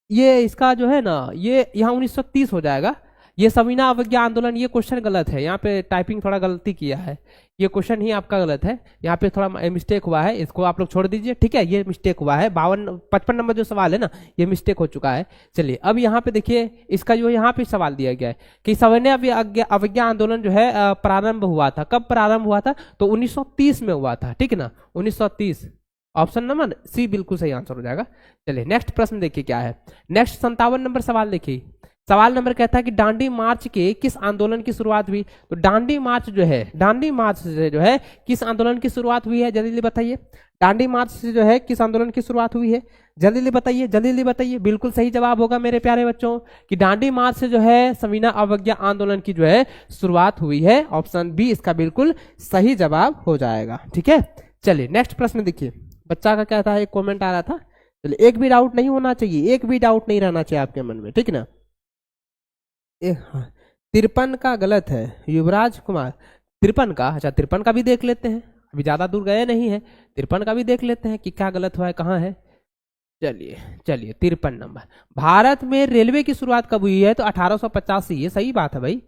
ये इसका जो है ना ये यहाँ 1930 हो जाएगा, ये सविना अवज्ञा आंदोलन, ये क्वेश्चन गलत है, यहाँ पे टाइपिंग थोड़ा गलती किया है, ये क्वेश्चन ही आपका गलत है, यहाँ पे थोड़ा मिस्टेक हुआ है, इसको आप लोग छोड़ दीजिए, ठीक है। ये मिस्टेक हुआ है, 55 नंबर जो सवाल है ना, ये मिस्टेक हो चुका है। चलिए अब यहाँ पे देखिए, इसका जो यहाँ पे सवाल दिया गया है कि सविनय अवज्ञा आंदोलन जो है प्रारंभ हुआ था, कब प्रारंभ हुआ था, तो 1930 में हुआ था, ठीक है ना, 1930। ऑप्शन नंबर सी बिल्कुल सही आंसर हो जाएगा। चलिए नेक्स्ट प्रश्न देखिए क्या है। नेक्स्ट 57 नंबर सवाल देखिए, सवाल नंबर कहता है कि दांडी मार्च के किस आंदोलन की शुरुआत हुई। तो दांडी मार्च जो है, दांडी मार्च से जो है किस आंदोलन की शुरुआत हुई है, जल्दी बताइए। दांडी मार्च से जो है किस आंदोलन की शुरुआत हुई है, जल्दी बताइए, जल्दी बताइए। बिल्कुल सही जवाब होगा मेरे प्यारे बच्चों कि दांडी मार्च से जो है सविना अवज्ञा आंदोलन की जो है शुरुआत हुई है। ऑप्शन बी इसका बिल्कुल सही जवाब हो जाएगा, ठीक है। चलिए नेक्स्ट प्रश्न देखिए, बच्चा का क्या था, एक कमेंट आ रहा था। चलिए एक भी डाउट नहीं होना चाहिए, एक भी डाउट नहीं रहना चाहिए आपके मन में, ठीक है ना। 53 का गलत है युवराज कुमार, 53 का, अच्छा 53 का भी देख लेते हैं, अभी ज्यादा दूर गए नहीं है, 53 का भी देख लेते हैं कि क्या गलत हुआ है, कहाँ है। चलिए चलिए 53 नंबर, भारत में रेलवे की शुरुआत कब हुई है, तो 1885, ये सही बात है भाई,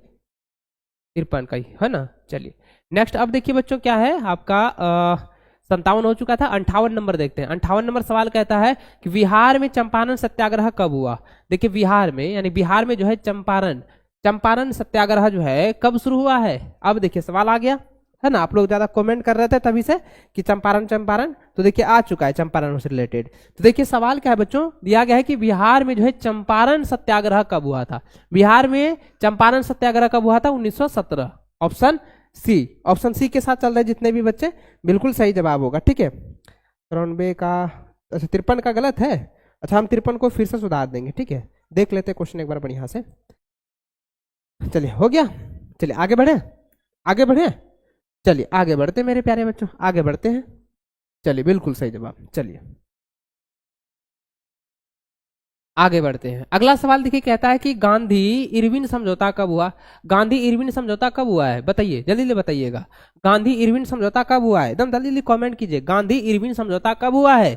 53 का ही है ना। चलिए नेक्स्ट अब देखिए बच्चों क्या है आपका 57 हो चुका था, 58 नंबर देखते हैं। 58 नंबर सवाल कहता है कि बिहार में चंपारण सत्याग्रह कब हुआ। देखिए बिहार में, यानी बिहार में जो है चंपारण, चंपारण सत्याग्रह जो है कब शुरू हुआ है। अब देखिए सवाल आ गया है ना, आप लोग ज्यादा कमेंट कर रहे थे तभी से कि चंपारण चंपारण, तो देखिए आ चुका है चंपारण से रिलेटेड। तो देखिए सवाल क्या है बच्चों, दिया गया है कि बिहार में जो है चंपारण सत्याग्रह कब हुआ था। बिहार में चंपारण सत्याग्रह कब हुआ था, 1917। ऑप्शन सी, ऑप्शन सी के साथ चल रहे जितने भी बच्चे, बिल्कुल सही जवाब होगा, ठीक है। रनबे का, अच्छा 53 का गलत है, अच्छा हम 53 को फिर से सुधार देंगे, ठीक है। देख लेते क्वेश्चन एक बार बढ़िया से। चलिए हो गया, चलिए आगे बढ़े, आगे बढ़े, चलिए आगे बढ़ते हैं मेरे प्यारे बच्चों, आगे बढ़ते हैं। चलिए बिल्कुल सही जवाब, चलिए आगे बढ़ते हैं। अगला सवाल देखिए कहता है कि गांधी इरविन समझौता कब हुआ। गांधी इरविन समझौता कब हुआ है, बताइए, जल्दी जल्दी बताइएगा। गांधी इरविन समझौता कब हुआ है, एकदम जल्दी जल्दी कमेंट कीजिए, गांधी इरविन समझौता कब हुआ है।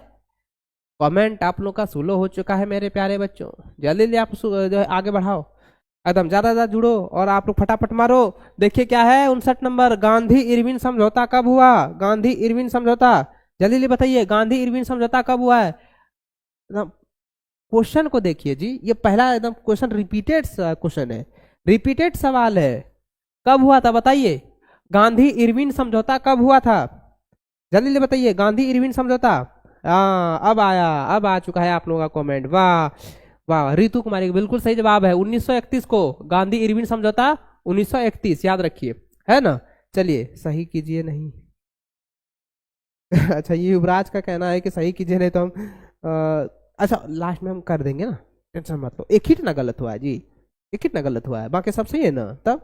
कमेंट आप लोग का स्लो हो चुका है मेरे प्यारे बच्चों, जल्दी जल्दी आप जो है आगे बढ़ाओ, एकदम ज्यादा ज्यादा जुड़ो और आप लोग फटाफट मारो। देखिए क्या है 59 नंबर, गांधी इरविन समझौता कब हुआ, गांधी इरविन समझौता, जल्दी जल्दी बताइए, गांधी इरविन समझौता कब हुआ है। एकदम क्वेश्चन को देखिए जी, ये पहला एकदम क्वेश्चन रिपीटेड क्वेश्चन है, रिपीटेड सवाल है। कब हुआ था बताइए, गांधी इरविन समझौता कब हुआ था, जल्दी जल्दी बताइए, गांधी इरविन समझौता। अब आया, अब आ चुका है आप लोगों का कमेंट, वाह वाह, रितु कुमारी बिल्कुल सही जवाब है, 1931 को गांधी इरविन समझौता, 1931 याद रखिए, है ना। चलिए सही कीजिए नहीं अच्छा ये युवराज का कहना है कि सही कीजिए नहीं तो हम अच्छा लास्ट में हम कर देंगे ना, टेंशन मत लो। एक ही ना गलत हुआ है जी, एक ही ना गलत हुआ है, बाकी सब सही है ना, तब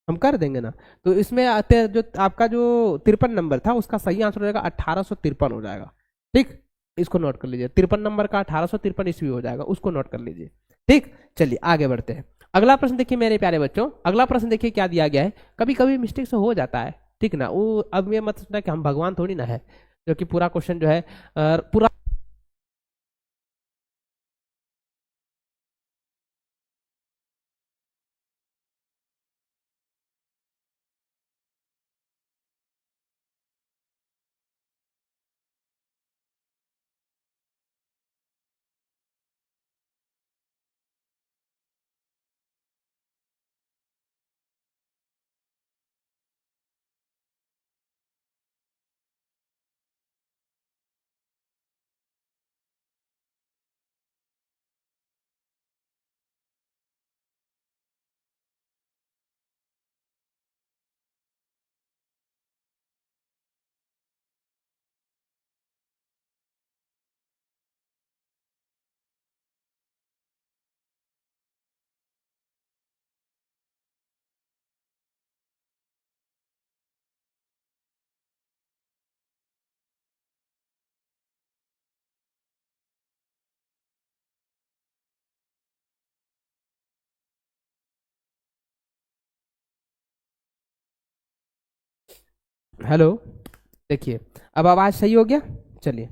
हम कर देंगे ना। तो इसमें आते जो आपका जो 53 नंबर था उसका सही आंसर हो जाएगा 1853 हो जाएगा, ठीक। इसको नोट कर लीजिए, 53 नंबर का 1853 ईस्वी हो जाएगा, उसको नोट कर लीजिए, ठीक। चलिए आगे बढ़ते हैं। अगला प्रश्न देखिए मेरे प्यारे बच्चों, अगला प्रश्न देखिए क्या दिया गया है। कभी कभी मिस्टेक से हो जाता है, ठीक ना, वो अब ये मत सोचना कि हम भगवान थोड़ी ना है, जो कि पूरा क्वेश्चन जो है पूरा। हेलो, देखिए अब आवाज सही हो गया, चलिए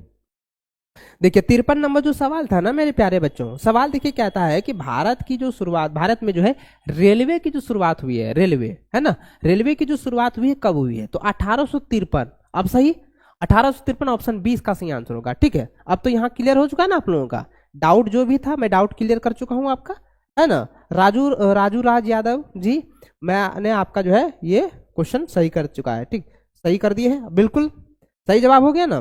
देखिए 53 नंबर जो सवाल था ना मेरे प्यारे बच्चों, सवाल देखिए कहता है कि भारत की जो शुरुआत, भारत में जो है रेलवे की जो शुरुआत हुई है, रेलवे है ना, रेलवे की जो शुरुआत हुई है कब हुई है? तो 1853। अब सही 1853 ऑप्शन 20 का सही आंसर होगा। ठीक है, अब तो यहाँ क्लियर हो चुका है ना आप लोगों का डाउट, जो भी था मैं डाउट क्लियर कर चुका हूँ आपका, है ना। राजू राज यादव जी, मैंने आपका जो है ये क्वेश्चन सही कर चुका है। ठीक, सही कर दिए है, बिल्कुल सही जवाब हो गया ना।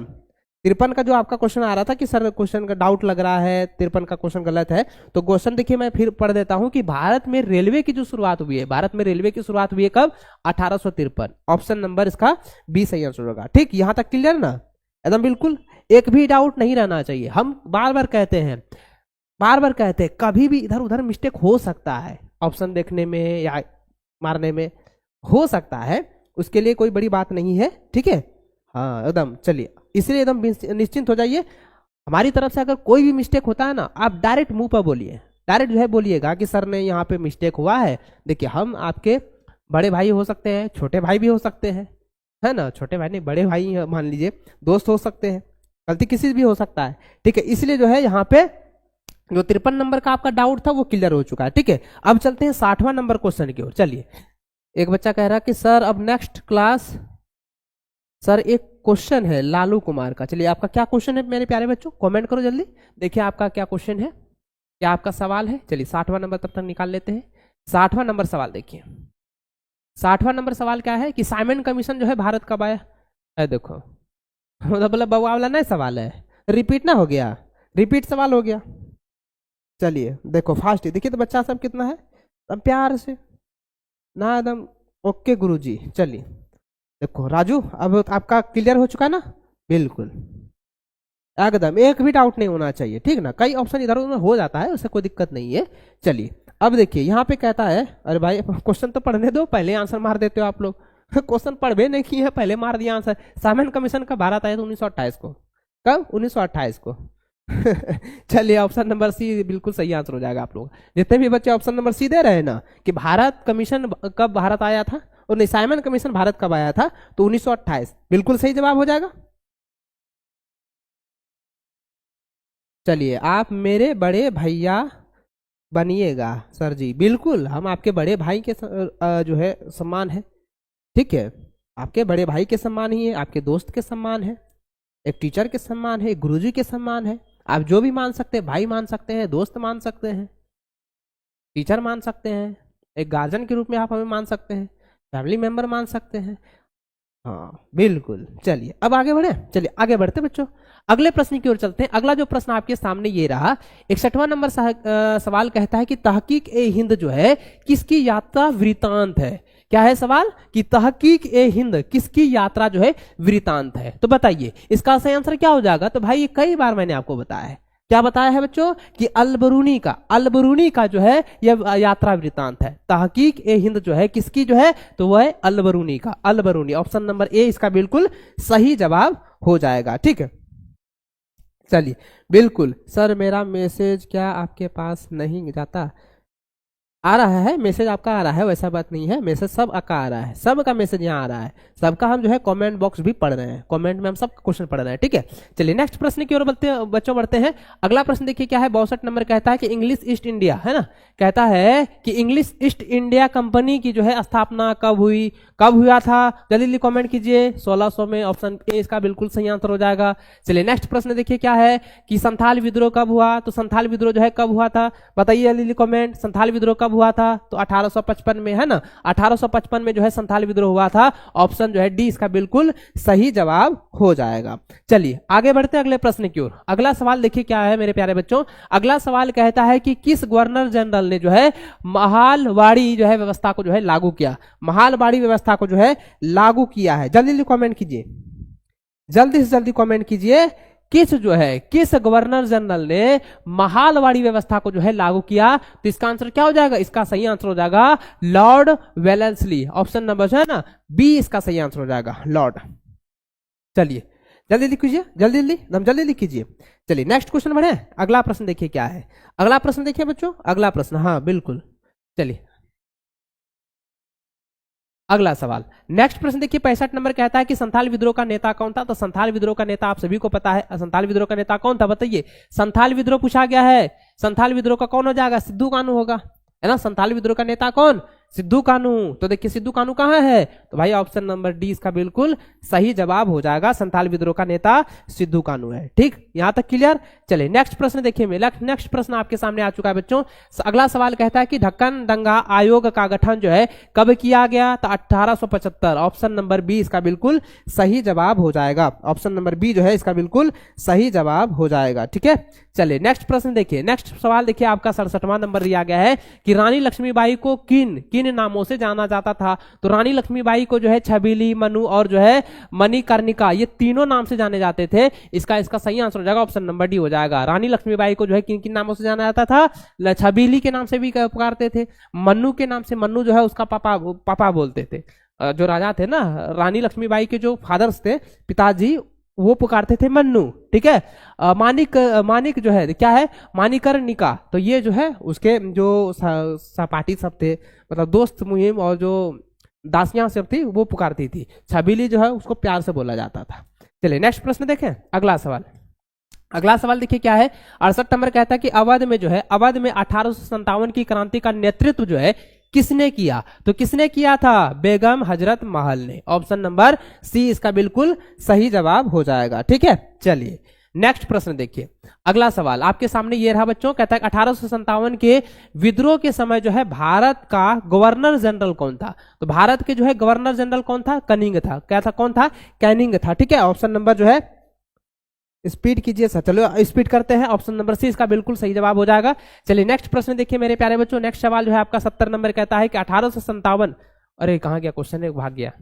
53 का जो आपका क्वेश्चन आ रहा था कि सर क्वेश्चन का डाउट लग रहा है, 53 का क्वेश्चन गलत है, तो क्वेश्चन देखिए मैं फिर पढ़ देता हूं कि भारत में रेलवे की जो शुरुआत हुई है, भारत में रेलवे की शुरुआत हुई है कब? 1853। ऑप्शन नंबर इसका 20 सही आंसर होगा। ठीक, यहां तक क्लियर ना, एकदम बिल्कुल, एक भी डाउट नहीं रहना चाहिए। हम बार बार कहते हैं, बार बार कहते हैं, कभी भी इधर उधर मिस्टेक हो सकता है, ऑप्शन देखने में या मारने में हो सकता है, उसके लिए कोई बड़ी बात नहीं है। ठीक है, हाँ एकदम, चलिए इसलिए एकदम निश्चिंत हो जाइए। हमारी तरफ से अगर कोई भी मिस्टेक होता है ना, आप डायरेक्ट मुंह पर बोलिए, डायरेक्ट जो है बोलिएगा कि सर ने यहाँ पे मिस्टेक हुआ है। देखिए हम आपके बड़े भाई हो सकते हैं, छोटे भाई भी हो सकते हैं, है ना, छोटे भाई नहीं बड़े भाई मान लीजिए, दोस्त हो सकते हैं, गलती किसी भी हो सकता है। ठीक है, इसलिए जो है यहाँ पे जो 53 नंबर का आपका डाउट था वो क्लियर हो चुका है। ठीक है, अब चलते हैं 60वां नंबर क्वेश्चन की ओर। चलिए, एक बच्चा कह रहा है कि सर अब नेक्स्ट क्लास, सर एक क्वेश्चन है लालू कुमार का। चलिए आपका क्या क्वेश्चन है मेरे प्यारे बच्चों, कमेंट करो जल्दी, देखिए आपका क्या क्वेश्चन है, क्या आपका सवाल है। चलिए 60वां नंबर तब तक निकाल लेते हैं। 60वां नंबर सवाल देखिए, 60वां नंबर सवाल क्या है कि साइमन कमीशन जो है भारत कब आया है? देखो मतलब बउआ वाला नहीं सवाल है, रिपीट ना हो गया, रिपीट सवाल हो गया। चलिए देखो फास्ट, देखिए तो बच्चा सब कितना है, अब प्यार से ना एकदम ओके गुरुजी। चलिए देखो राजू, अब आपका क्लियर हो चुका है ना, बिल्कुल एकदम, एक भी डाउट नहीं होना चाहिए। ठीक ना, कई ऑप्शन इधर उधर हो जाता है, उससे कोई दिक्कत नहीं है। चलिए अब देखिए यहाँ पे कहता है, अरे भाई क्वेश्चन तो पढ़ने दो, पहले आंसर मार देते हो आप लोग क्वेश्चन पढ़वे नहीं किए, पहले मार दिया आंसर। साइमन कमीशन का भारत आया था 1928 को, कब? 1928 को चलिए ऑप्शन नंबर सी बिल्कुल सही आंसर हो जाएगा। आप लोग जितने भी बच्चे ऑप्शन नंबर सी दे रहे हैं ना कि भारत कमीशन कब भारत आया था, और नहीं साइमन कमीशन भारत कब आया था, तो 1928 बिल्कुल सही जवाब हो जाएगा। चलिए आप मेरे बड़े भैया बनिएगा सर जी, बिल्कुल हम आपके बड़े भाई के जो है सम्मान है। ठीक है, आपके बड़े भाई के सम्मान ही है, आपके दोस्त के सम्मान है, एक टीचर के सम्मान है, एक गुरुजी के सम्मान है। आप जो भी मान सकते हैं, भाई मान सकते हैं, दोस्त मान सकते हैं, टीचर मान सकते हैं, एक गार्जियन के रूप में आप हमें मान सकते हैं, फैमिली मेंबर मान सकते हैं। हाँ बिल्कुल, चलिए अब आगे बढ़े, चलिए आगे बढ़ते बच्चों, अगले प्रश्न की ओर चलते हैं। अगला जो प्रश्न आपके सामने ये रहा, 61वां नंबर सवाल कहता है कि तहकीक ए हिंद जो है किसकी यात्रा वृतांत है? क्या है सवाल कि तहकीक ए हिंद किसकी यात्रा जो है वृतांत है? तो बताइए इसका सही आंसर क्या हो जाएगा। तो भाई ये कई बार मैंने आपको बताया है, क्या बताया है बच्चों कि अलबरूनी का जो है यह यात्रा वृतांत है। तहकीक ए हिंद जो है किसकी जो है, तो वह है अलबरूनी का, अलबरूनी, ऑप्शन नंबर ए इसका बिल्कुल सही जवाब हो जाएगा। ठीक है, चलिए बिल्कुल सर मेरा मैसेज क्या आपके पास नहीं जाता? आ रहा है मैसेज, आपका आ रहा है, वैसा बात नहीं है, मैसेज सब का आ रहा है, सबका मैसेज यहाँ आ रहा है, सबका हम जो है कमेंट बॉक्स भी पढ़ रहे हैं, कमेंट में हम सब क्वेश्चन पढ़ रहे हैं। ठीक है, चलिए नेक्स्ट प्रश्न की ओर बच्चों बढ़ते हैं। अगला प्रश्न देखिए क्या है, 62 नंबर कहता है कि इंग्लिश ईस्ट इंडिया, है ना, कहता है कि इंग्लिश ईस्ट इंडिया कंपनी की जो है स्थापना कब हुई, कब हुआ था? जल्दी जल्दी कमेंट कीजिए, 1600 में, ऑप्शन ए इसका बिल्कुल सही आंसर हो जाएगा। चलिए नेक्स्ट प्रश्न देखिए क्या है कि संथाल विद्रोह कब हुआ? तो संथाल विद्रोह जो है कब हुआ था, बताइए जल्दी जल्दी कमेंट, संथाल विद्रोह कब हुआ था? तो 1855 में, है ना, 1855 में जो है संथाल विद्रोह हुआ था, ऑप्शन जो है डी इसका बिल्कुल सही जवाब हो जाएगा। चलिए आगे बढ़ते हैं अगले प्रश्न की ओर। अगला सवाल देखिए क्या है मेरे प्यारे बच्चों, अगला सवाल कहता है कि किस गवर्नर जनरल ने जो है महालवाड़ी जो है व्यवस्था को जो है लागू किया, महालवाड़ी व्यवस्था को जो है लागू किया है? जल्दी जल्दी कमेंट कीजिए, जल्दी से जल्दी कमेंट कीजिए, किस गवर्नर जनरल ने महालवाड़ी व्यवस्था को जो है लागू किया? तो इसका आंसर क्या हो जाएगा, इसका सही आंसर हो जाएगा लॉर्ड वेलेस्ली, ऑप्शन नंबर जो है ना बी इसका सही आंसर हो जाएगा, लॉर्ड। चलिए जल्दी लिखिए, जल्दी जल्दी एकदम जल्दी लिखिए। चलिए नेक्स्ट क्वेश्चन बढ़े, अगला प्रश्न देखिए क्या है, अगला प्रश्न देखिए बच्चों, अगला प्रश्न, हाँ बिल्कुल, चलिए अगला सवाल, नेक्स्ट प्रश्न देखिए 65 नंबर कहता है कि संथाल विद्रोह का नेता कौन था। तो संथाल विद्रोह का नेता आप सभी को पता है, संथाल विद्रोह का नेता कौन था बताइए। संथाल विद्रोह पूछा गया है, संथाल विद्रोह का कौन हो जाएगा, सिद्धू कानू होगा, है ना। संथाल विद्रोह का नेता कौन, सिद्धू कानू। तो देखिए सिद्धू कानू कहां है, तो भाई ऑप्शन नंबर डी इसका बिल्कुल सही जवाब हो जाएगा, संथाल विद्रोह का नेता सिद्धू कानू है। ठीक, यहां तक क्लियर। चलिए नेक्स्ट प्रश्न देखिए, नेक्स्ट प्रश्न आपके सामने आ चुका है बच्चों। अगला सवाल कहता है कि ढक्कन दंगा आयोग का गठन जो है कब किया गया, तो 1875। ऑप्शन नंबर बी इसका बिल्कुल सही जवाब हो जाएगा, ऑप्शन नंबर बी जो है इसका बिल्कुल सही जवाब हो जाएगा। ठीक है, चलिए नेक्स्ट प्रश्न देखिए, नेक्स्ट सवाल देखिए आपका 67वां नंबर दिया गया है कि रानी लक्ष्मीबाई को किन किन नामों से जाना जाता था। तो रानी लक्ष्मीबाई को जो है छबीली, मनु और जो है मणिकर्णिका, ये तीनों नाम से जाने जाते थे। इसका इसका सही आंसर हो जाएगा ऑप्शन नंबर डी हो जाएगा। रानी लक्ष्मीबाई को जो है किन किन नामों से जाना जाता था, छबीली के नाम से भी पुकारते थे, मन्नू के नाम से, मन्नू जो है उसका पापा बोलते थे, जो राजा थे ना, रानी लक्ष्मीबाई के जो फादर्स थे, पिताजी, वो पुकारते थे मन्नू। ठीक है, मानिक जो है क्या है, मानिकर्णिका। तो ये जो है उसके जो सपाटी सब थे, मतलब दोस्त मुहिम और जो दासियां सब थी वो पुकारती थी। छबीली जो है उसको प्यार से बोला जाता था। चलिए नेक्स्ट प्रश्न देखें, अगला सवाल। अगला सवाल देखिए क्या है, 68 नंबर कहता है कि अवध में जो है, अवध में 1857 की क्रांति का नेतृत्व जो है किसने किया। तो किसने किया था, बेगम हजरत महल ने। ऑप्शन नंबर सी इसका बिल्कुल सही जवाब हो जाएगा। ठीक है, चलिए नेक्स्ट प्रश्न देखिए। अगला सवाल आपके सामने ये रहा बच्चों, कहता है 1857 के विद्रोह के समय जो है भारत का गवर्नर जनरल कौन था। तो भारत के जो है गवर्नर जनरल कौन था, कनिंग था। क्या था, कौन था, कैनिंग था। ठीक है, ऑप्शन नंबर जो है, स्पीड कीजिए सर, चलो स्पीड करते हैं, ऑप्शन नंबर सी इसका बिल्कुल सही जवाब हो जाएगा। चलिए नेक्स्ट प्रश्न देखिए मेरे प्यारे बच्चों, नेक्स्ट सवाल जो है आपका 70 नंबर कहता है कि 1857, अरे कहां गया क्वेश्चन, एक भाग गया।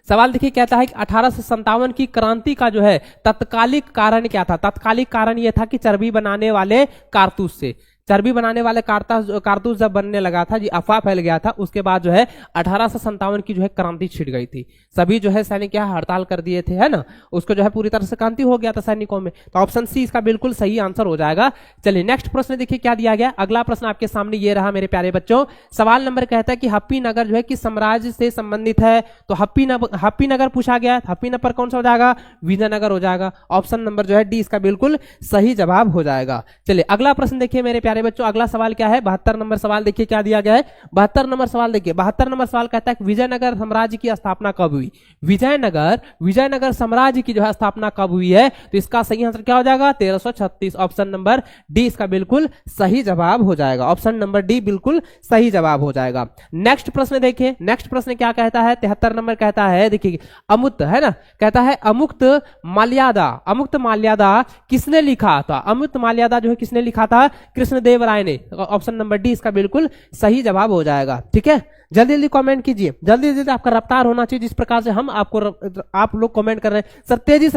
सवाल देखिए कहता है कि 1857 की क्रांति का जो है तत्कालिक कारण क्या था। तत्कालिक कारण यह था कि चर्बी बनाने वाले कारतूस से, चर्बी बनाने वाले कारतूस जब बनने लगा था जी, अफवाह फैल गया था, उसके बाद जो है 1857 की जो है क्रांति छिड़ गई थी। सभी जो है सैनिक क्या हड़ताल कर दिए थे, है ना, उसको जो है पूरी तरह से क्रांति हो गया था सैनिकों में। तो ऑप्शन सी इसका बिल्कुल सही आंसर हो जाएगा। चलिए नेक्स्ट प्रश्न देखिए क्या दिया गया। अगला प्रश्न आपके सामने ये रहा मेरे प्यारे बच्चों। सवाल नंबर कहता है कि हप्पी नगर जो है किस साम्राज्य से संबंधित है। तो हप्पी नगर पूछा गया, हप्पी नगर कौन सा हो जाएगा, विजयनगर हो जाएगा। ऑप्शन नंबर जो है डी इसका बिल्कुल सही जवाब हो जाएगा। चलिए अगला प्रश्न देखिए मेरे प्यारे बच्चों, अगला सवाल क्या है, 72 नंबर सवाल देखिए क्या दिया गया है। 72 नंबर सवाल देखिए, 72 नंबर सवाल कहता है कि विजयनगर साम्राज्य की स्थापना कब हुई। विजयनगर साम्राज्य की जो है स्थापना कब हुई है। तो इसका सही आंसर क्या हो जाएगा, 1336। ऑप्शन नंबर डी इसका बिल्कुल सही जवाब हो जाएगा, ऑप्शन नंबर डी बिल्कुल सही जवाब हो जाएगा। नेक्स्ट प्रश्न देखिए, नेक्स्ट प्रश्न क्या कहता है, 73 नंबर कहता है, देखिए अमुक्त है ना, कहता है अमुक्त माल्यादा किसने लिखा था। अमुक्त माल्यादा जो है किसने लिखा था, कृष्णदेव राय ने। ऑप्शन नंबर डी इसका बिल्कुल सही जवाब हो जाएगा। ठीक है, जल्दी जल्दी कमेंट कीजिए, जल्दी जल्दी आपका रफ्तार होना चाहिए। जिस प्रकार से हम आप लोग कमेंट कर रहे हैं, सर तेजी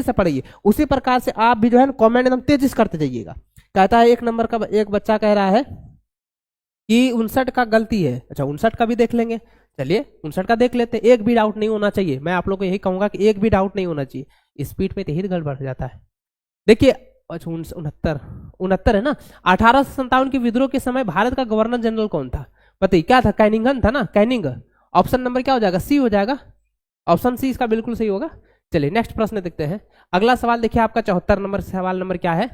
से पढ़िए, उसी प्रकार से आप भी जो है कमेंट एकदम तेजी से करते जाइएगा। कहता है 1 नंबर का एक बच्चा कह रहा है कि 59 का गलती है। अच्छा 59 का भी देख लेंगे, चलिए 59 का देख लेते हैं। एक भी डाउट नहीं होना चाहिए, मैं आप लोग को यही कहूंगा कि एक भी डाउट नहीं होना चाहिए, स्पीड पे तो ही गड़बड़ हो जाता है। देखिए अच्छा 69 है ना। 1857 के विद्रोह के समय भारत का गवर्नर जनरल कौन था, बताइए क्या था, कैनिंगन था ना, कैनिंग। ऑप्शन नंबर क्या हो जाएगा, सी हो जाएगा, ऑप्शन सी इसका बिल्कुल सही होगा। चलिए नेक्स्ट प्रश्न देखते हैं। अगला सवाल देखिए आपका 74 नंबर सवाल नंबर क्या है,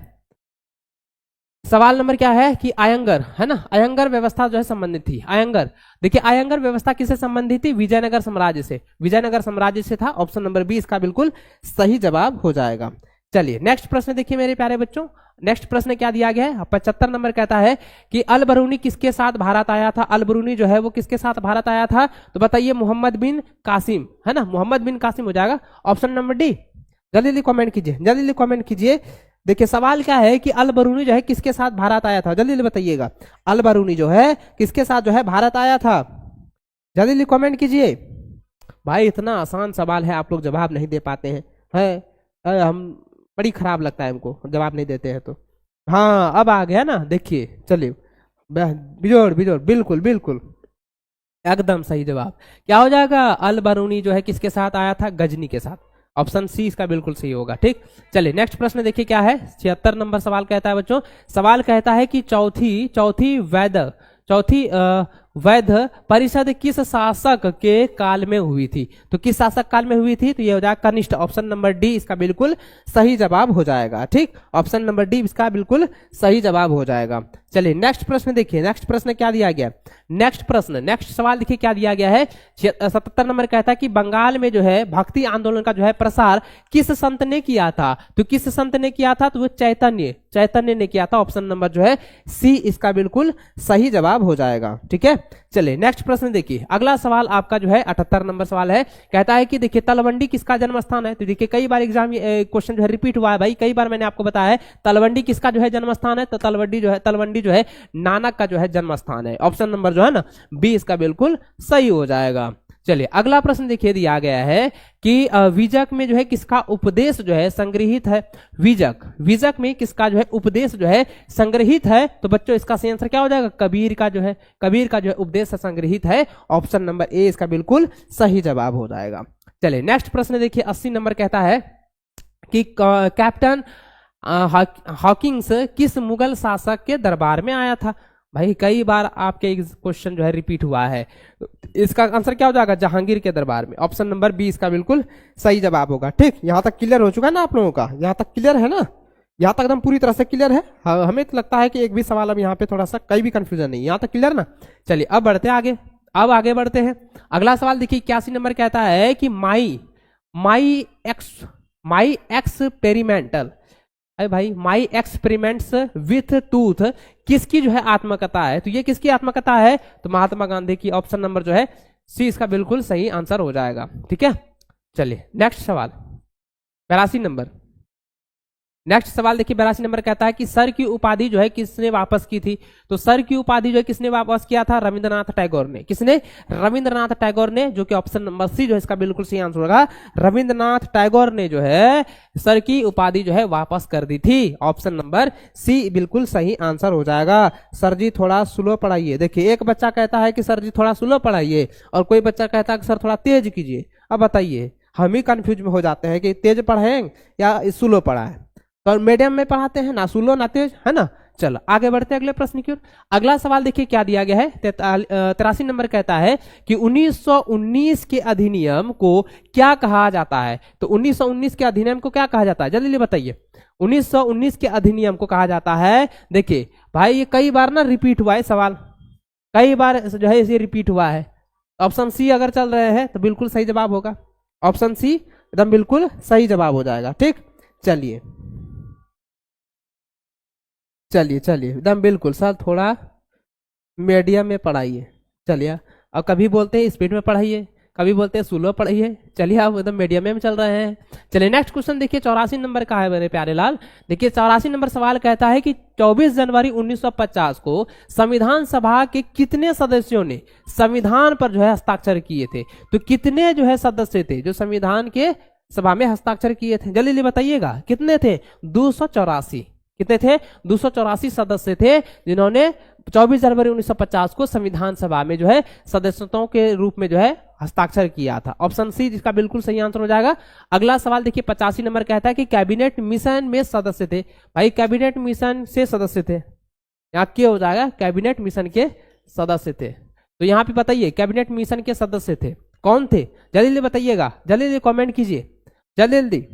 सवाल नंबर क्या है कि आयंगर है ना, आयंगर व्यवस्था जो है संबंधित थी। आयंगर देखिए, आयंगर व्यवस्था किससे संबंधित थी, विजयनगर साम्राज्य से, विजयनगर साम्राज्य से था। ऑप्शन नंबर बी इसका बिल्कुल सही जवाब हो जाएगा। चलिए नेक्स्ट प्रश्न देखिए मेरे प्यारे बच्चों, नेक्स्ट प्रश्न क्या दिया गया है, 75 नंबर कहता है कि अल बरूनी किसके साथ भारत आया था। अल बरूनी जो है वो किसके साथ भारत आया था, तो बताइए मोहम्मद बिन कासिम है ना, मोहम्मद बिन कासिम हो जाएगा। ऑप्शन नंबर डी, जल्दी जल्दी कमेंट कीजिए, जल्दी जल्दी कमेंट कीजिए। देखिए सवाल क्या है कि अल बरूनी जो है किसके साथ भारत आया था, जल्दी जल्दी बताइएगा। अल बरूनी जो है किसके साथ जो है भारत आया था, जल्दी जल्दी कमेंट कीजिए। भाई इतना आसान सवाल है, आप लोग जवाब नहीं दे पाते हैं, हम बड़ी खराब लगता है हमको जवाब नहीं देते हैं तो। हाँ अब आ गया ना, देखिए चलिए बिजोड़ बिल्कुल बिल्कुल एकदम सही जवाब क्या हो जाएगा, अल बरूनी जो है किसके साथ आया था, गजनी के साथ। ऑप्शन सी इसका बिल्कुल सही होगा। ठीक, चलिए नेक्स्ट प्रश्न देखिए क्या है, 76 नंबर सवाल कहता है बच्चों, सवाल कहता है कि चौथी वैध परिषद किस शासक के काल में हुई थी? तो किस शासक काल में हुई थी? तो ये हो जाएगा कनिष्ठ। ऑप्शन नंबर डी इसका बिल्कुल सही जवाब हो जाएगा। ठीक, ऑप्शन नंबर डी इसका बिल्कुल सही जवाब हो जाएगा। चलिए नेक्स्ट प्रश्न देखिए, नेक्स्ट प्रश्न क्या दिया गया? नेक्स्ट सवाल देखिए क्या दिया गया है। 77 नंबर कहता है कि बंगाल में जो है भक्ति आंदोलन का जो है प्रसार किस संत ने किया था? तो किस संत ने किया था? तो वो चैतन्य ने किया था। ऑप्शन नंबर जो है सी इसका बिल्कुल सही जवाब हो जाएगा। ठीक है, चलिए नेक्स्ट प्रश्न देखिए। अगला सवाल आपका जो है 78 नंबर सवाल है। कहता है कि देखिए तलवंडी किसका जन्म स्थान है? तो देखिए कई बार एग्जाम क्वेश्चन जो है रिपीट हुआ है भाई, कई बार मैंने आपको बताया है तलवंडी किसका जो है जन्म स्थान है। तो तलवंडी जो है नानक का जो है जन्म स्थान है। ऑप्शन नंबर जो है ना बी इसका बिल्कुल सही हो जाएगा। चलिए अगला प्रश्न देखिए दिया गया है कि विजक में जो है किसका उपदेश जो है संग्रहित है? विजक में किसका जो है उपदेश जो है संग्रहित है? तो बच्चों इसका सही आंसर क्या हो जाएगा? कबीर का जो है उपदेश संग्रहित है। ऑप्शन नंबर ए इसका बिल्कुल सही जवाब हो जाएगा। चलिए नेक्स्ट प्रश्न देखिए 80 नंबर कहता है कि कैप्टन हॉकिंग्स किस मुगल शासक के दरबार में आया था? भाई कई बार आपके क्वेश्चन जो है रिपीट हुआ है। इसका आंसर क्या हो जाएगा? जहांगीर के दरबार में। ऑप्शन नंबर बी इसका बिल्कुल सही जवाब होगा। ठीक, यहां तक क्लियर हो चुका है ना आप लोगों का? यहां तक क्लियर है ना? यहां तक एकदम पूरी तरह से क्लियर है। हमें तो लगता है कि एक भी सवाल अब यहाँ पे थोड़ा सा कहीं भी कंफ्यूजन नहीं, यहां तक क्लियर ना? चलिए अब बढ़ते हैं आगे। अब आगे बढ़ते हैं। अगला सवाल देखिए 81 नंबर कहता है कि माई एक्सपेरिमेंटल अरे भाई माई एक्सपेरिमेंट्स विथ टूथ किसकी जो है आत्मकथा है? तो ये किसकी आत्मकथा है? तो महात्मा गांधी की। ऑप्शन नंबर जो है सी इसका बिल्कुल सही आंसर हो जाएगा। ठीक है, चलिए नेक्स्ट सवाल 82 नंबर। नेक्स्ट सवाल देखिए 82 नंबर कहता है कि सर की उपाधि जो है किसने वापस की थी? तो सर की उपाधि जो है किसने वापस किया था? रविंद्रनाथ टैगोर ने। किसने? रविंद्रनाथ टैगोर ने, जो कि ऑप्शन नंबर सी जो है इसका बिल्कुल सही आंसर होगा। रविंद्रनाथ टैगोर ने जो है सर की उपाधि जो है वापस कर दी थी। ऑप्शन नंबर सी बिल्कुल सही आंसर हो जाएगा। सर जी थोड़ा स्लो पढ़ाइए। देखिए एक बच्चा कहता है कि सर जी थोड़ा स्लो पढ़ाइए और कोई बच्चा कहता है कि सर थोड़ा तेज कीजिए। अब बताइए, हम ही कंफ्यूज में हो जाते हैं कि तेज पढ़ाएं या स्लो पढ़ाएं। तो मीडियम में पढ़ाते हैं, ना स्लो ना तेज, है ना? चलो आगे बढ़ते हैं अगले प्रश्न की ओर। अगला सवाल देखिए क्या दिया गया है। 83 नंबर कहता है कि 1919 के अधिनियम को क्या कहा जाता है? तो 1919 के अधिनियम को क्या कहा जाता है? जल्दी बताइए। 1919 के अधिनियम को कहा जाता है, देखिए भाई ये कई बार ना रिपीट हुआ है सवाल, कई बार जो है इसे रिपीट हुआ है। ऑप्शन सी अगर चल रहे हैं तो बिल्कुल सही जवाब होगा। ऑप्शन सी एकदम बिल्कुल सही जवाब हो जाएगा। ठीक, चलिए एकदम बिल्कुल सर थोड़ा मीडियम में पढ़ाइए। चलिए, और कभी बोलते हैं स्पीड में पढ़ाइए, कभी बोलते हैं स्लो पढ़ाइए। चलिए आप एकदम मीडियम में चल रहे हैं। चलिए नेक्स्ट क्वेश्चन देखिए 84 नंबर का है मेरे प्यारे लाल। देखिए 84 नंबर सवाल कहता है कि 24 जनवरी 1950 को संविधान सभा के कितने सदस्यों ने संविधान पर जो है हस्ताक्षर किए थे? तो कितने जो है सदस्य थे जो संविधान के सभा में हस्ताक्षर किए थे? जल्दी बताइएगा कितने थे? 284। कितने थे? 284 सदस्य थे जिन्होंने 24 जनवरी 1950 को संविधान सभा में जो है सदस्यों के रूप में जो है हस्ताक्षर किया था। ऑप्शन सी जिसका बिल्कुल सही आंसर हो जाएगा। अगला सवाल देखिए 85 नंबर कहता है कि कैबिनेट मिशन में सदस्य थे। भाई कैबिनेट मिशन से सदस्य थे, यहाँ क्या हो जाएगा? कैबिनेट मिशन के सदस्य थे। तो यहाँ पे बताइए कैबिनेट मिशन के सदस्य थे कौन थे? जल्दी बताइएगा, जल्दी कॉमेंट कीजिए, जल्दी।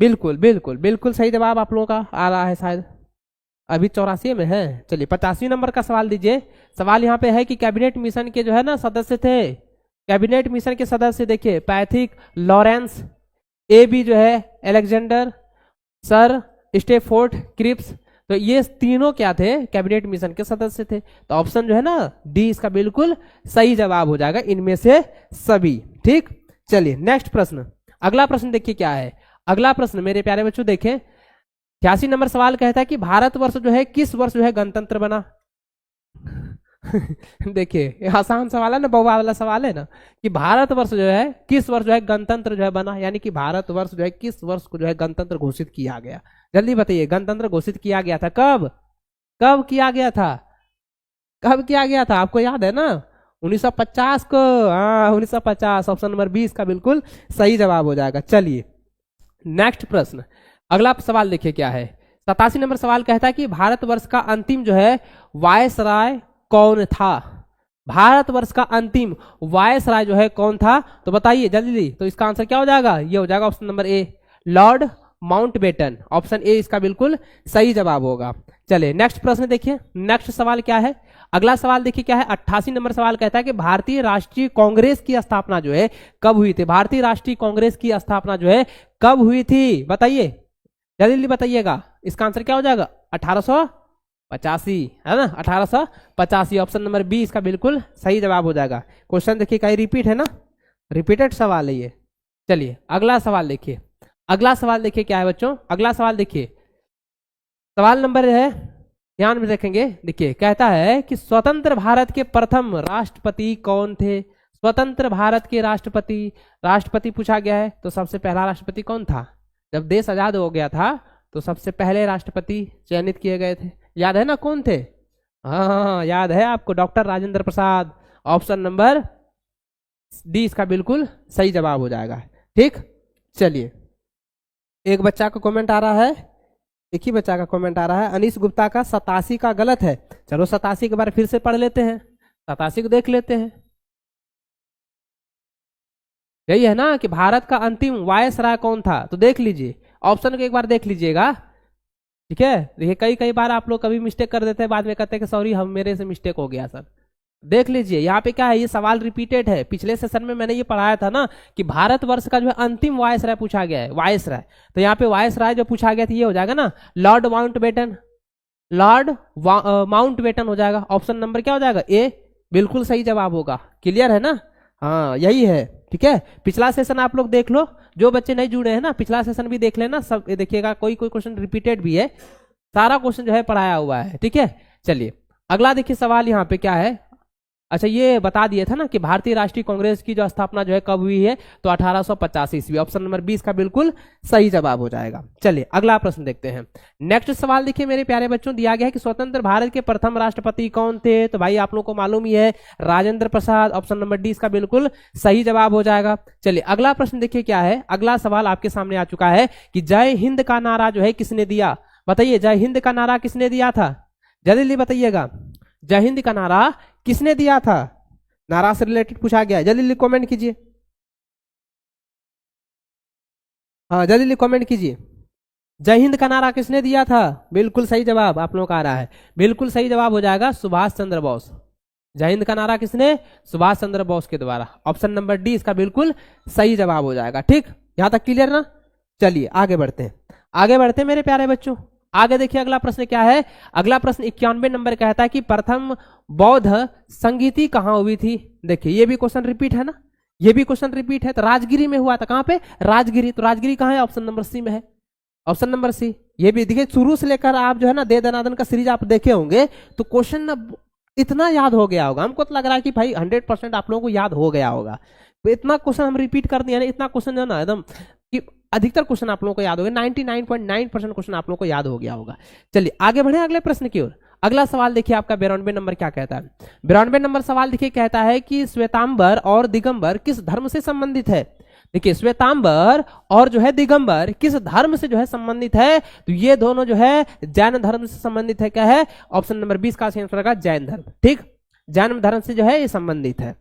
बिल्कुल सही जवाब आप लोगों का आ रहा है शायद, अभी 84 में है। चलिए 85 नंबर का सवाल दीजिए। सवाल यहाँ पे है कि कैबिनेट मिशन के जो है ना सदस्य थे, कैबिनेट मिशन के सदस्य देखिए पैथिक, लॉरेंस, ए बी जो है एलेक्जेंडर, सर स्टेफोर्ड क्रिप्स। तो ये तीनों क्या थे? कैबिनेट मिशन के सदस्य थे। तो ऑप्शन जो है ना डी इसका बिल्कुल सही जवाब हो जाएगा, इनमें से सभी। ठीक, चलिए नेक्स्ट प्रश्न। अगला प्रश्न देखिए क्या है। अगला प्रश्न मेरे प्यारे बच्चों देखें 86 नंबर सवाल कहता है कि भारतवर्ष जो है किस वर्ष जो है गणतंत्र बना? देखिए आसान सवाल है ना, बहुआ वाला सवाल है ना, कि भारतवर्ष जो है किस वर्ष जो है गणतंत्र जो है बना, यानी कि भारतवर्ष जो है किस वर्ष को जो है गणतंत्र घोषित किया गया? जल्दी बताइए, गणतंत्र घोषित किया गया था कब? कब किया गया था? कब किया गया था? आपको याद है ना? 1950 को। हाँ 1950। ऑप्शन नंबर 20 का बिल्कुल सही जवाब हो जाएगा। चलिए नेक्स्ट प्रश्न, अगला सवाल देखिए क्या है। 87 नंबर सवाल कहता है कि भारतवर्ष का अंतिम जो है वायसराय कौन था? भारतवर्ष का अंतिम वायसराय जो है कौन था? तो बताइए जल्दी। तो इसका आंसर क्या हो जाएगा? ये हो जाएगा option number A, Lord Mountbatten. Option A इसका बिल्कुल सही जवाब होगा। चलिए नेक्स्ट प्रश्न देखिए, नेक्स्ट सवाल क्या है? अगला सवाल देखिए क्या है, 88 नंबर सवाल कहता है कि भारतीय राष्ट्रीय कांग्रेस की स्थापना जो है कब हुई थी? भारतीय राष्ट्रीय कांग्रेस की स्थापना जो है कब हुई थी? बताइए जल्दी जल्दी बताइएगा। इसका आंसर क्या हो जाएगा? 1885 है ना, 1885। ऑप्शन नंबर बी इसका बिल्कुल सही जवाब हो जाएगा। क्वेश्चन देखिए कहीं रिपीट है ना, रिपीटेड सवाल है ये। चलिए अगला सवाल देखिए, अगला सवाल देखिए क्या है बच्चों, अगला सवाल देखिए, सवाल नंबर है, ध्यान में रखेंगे। देखिए कहता है कि स्वतंत्र भारत के प्रथम राष्ट्रपति कौन थे? स्वतंत्र भारत के राष्ट्रपति, राष्ट्रपति पूछा गया है तो सबसे पहला राष्ट्रपति कौन था? जब देश आजाद हो गया था तो सबसे पहले राष्ट्रपति चयनित किए गए थे, याद है ना कौन थे? हाँ याद है आपको, doctor Rajendra Prasad. Option number D इसका बिल्कुल सही जवाब हो जाएगा। ठीक, चलिए एक बच्चा का कमेंट आ रहा है, एक ही बच्चा का कमेंट आ रहा है, अनीश गुप्ता का 87 का गलत है। चलो 87 के बार फिर से पढ़ लेते हैं, 87 को देख लेते हैं। यही है ना कि भारत का अंतिम वायसराय कौन था? तो देख लीजिए, ऑप्शन को एक बार देख लीजिएगा। ठीक है, देखिए कई कई बार आप लोग कभी मिस्टेक कर देते हैं, बाद में कहते हैं कि सॉरी हम मेरे से मिस्टेक हो गया सर। देख लीजिए यहाँ पे क्या है, ये सवाल रिपीटेड है। पिछले सेशन में मैंने ये पढ़ाया था ना कि भारतवर्ष का जो है अंतिम वायसराय पूछा गया है, वायसराय। तो यहाँ पे वायसराय जो पूछा गया था ये हो जाएगा ना लॉर्ड माउंटबेटन, लॉर्ड माउंटबेटन हो जाएगा। ऑप्शन नंबर क्या हो जाएगा? ए बिल्कुल सही जवाब होगा। क्लियर है ना? हाँ यही है। ठीक है, पिछला सेशन आप लोग देख लो, जो बच्चे नहीं जुड़े हैं ना पिछला सेशन भी देख लेना, सब देखिएगा, कोई कोई क्वेश्चन रिपीटेड भी है, सारा क्वेश्चन जो है पढ़ाया हुआ है। ठीक है, चलिए अगला देखिए सवाल यहाँ पे क्या है। अच्छा ये बता दिया था ना कि भारतीय राष्ट्रीय कांग्रेस की जो स्थापना जो है कब हुई है? तो 1885 ईस्वी। ऑप्शन नंबर 20 का बिल्कुल सही जवाब हो जाएगा। चलिए अगला प्रश्न देखते हैं। नेक्स्ट सवाल देखिए मेरे प्यारे बच्चों, दिया गया है कि स्वतंत्र भारत के प्रथम राष्ट्रपति कौन थे? तो भाई आप लोगों को मालूम ही है, Rajendra Prasad. Option number D इसका बिल्कुल सही जवाब हो जाएगा। चलिए अगला प्रश्न देखिए क्या है, अगला सवाल आपके सामने आ चुका है कि जय हिंद का नारा जो है किसने दिया? बताइए जय हिंद का नारा किसने दिया था? जल्दी जल्दी बताइएगा, जय हिंद का नारा किसने दिया था? नारा से रिलेटेड पूछा गया है, जल्दी जल्दी कमेंट कीजिए। हाँ जल्दी जल्दी कमेंट कीजिए, जय हिंद का नारा किसने दिया था? बिल्कुल सही जवाब आप लोगों का आ रहा है, बिल्कुल सही जवाब हो जाएगा सुभाष चंद्र बोस। जय हिंद का नारा किसने? सुभाष चंद्र बोस के द्वारा। ऑप्शन नंबर डी इसका बिल्कुल सही जवाब हो जाएगा। ठीक, यहां तक क्लियर ना? चलिए आगे बढ़ते हैं, आगे बढ़ते हैं मेरे प्यारे बच्चों। आगे देखिए अगला प्रश्न क्या है, अगला प्रश्न 91 नंबर कहता है कि प्रथम बौद्ध संगीति कहाँ हुई थी? देखिए ये भी क्वेश्चन रिपीट है ना, ये भी क्वेश्चन रिपीट है। तो राजगिरी में हुआ था, कहाँ पे? राजगिरी। तो राजगिरी कहाँ है? ऑप्शन नंबर सी में है, ऑप्शन नंबर सी। ये भी देखिए शुरू से लेकर आप जो है ना दे दनादन का सीरीज आप देखे होंगे तो क्वेश्चन ना इतना याद हो गया होगा, हमको तो लग रहा है कि भाई 100% आप लोगों को याद हो गया होगा। तो इतना क्वेश्चन हम रिपीट कर दिया ना, इतना क्वेश्चन जो है ना एकदम कि अधिकतर क्वेश्चन आप लोगों को याद हो गया, 99.9% क्वेश्चन आप लोगों को याद हो गया होगा। चलिए आगे बढ़े अगले प्रश्न की ओर। अगला सवाल देखिए आपका 92 नंबर क्या कहता है। 92 नंबर सवाल देखिए कहता है कि श्वेतांबर और दिगंबर किस धर्म से संबंधित है? देखिए श्वेतांबर और जो है दिगंबर किस धर्म से जो है संबंधित है? तो ये दोनों जो है जैन धर्म से संबंधित है। क्या है? ऑप्शन नंबर 20 का आंसर होगा जैन धर्म। ठीक, जैन धर्म से जो है ये संबंधित है।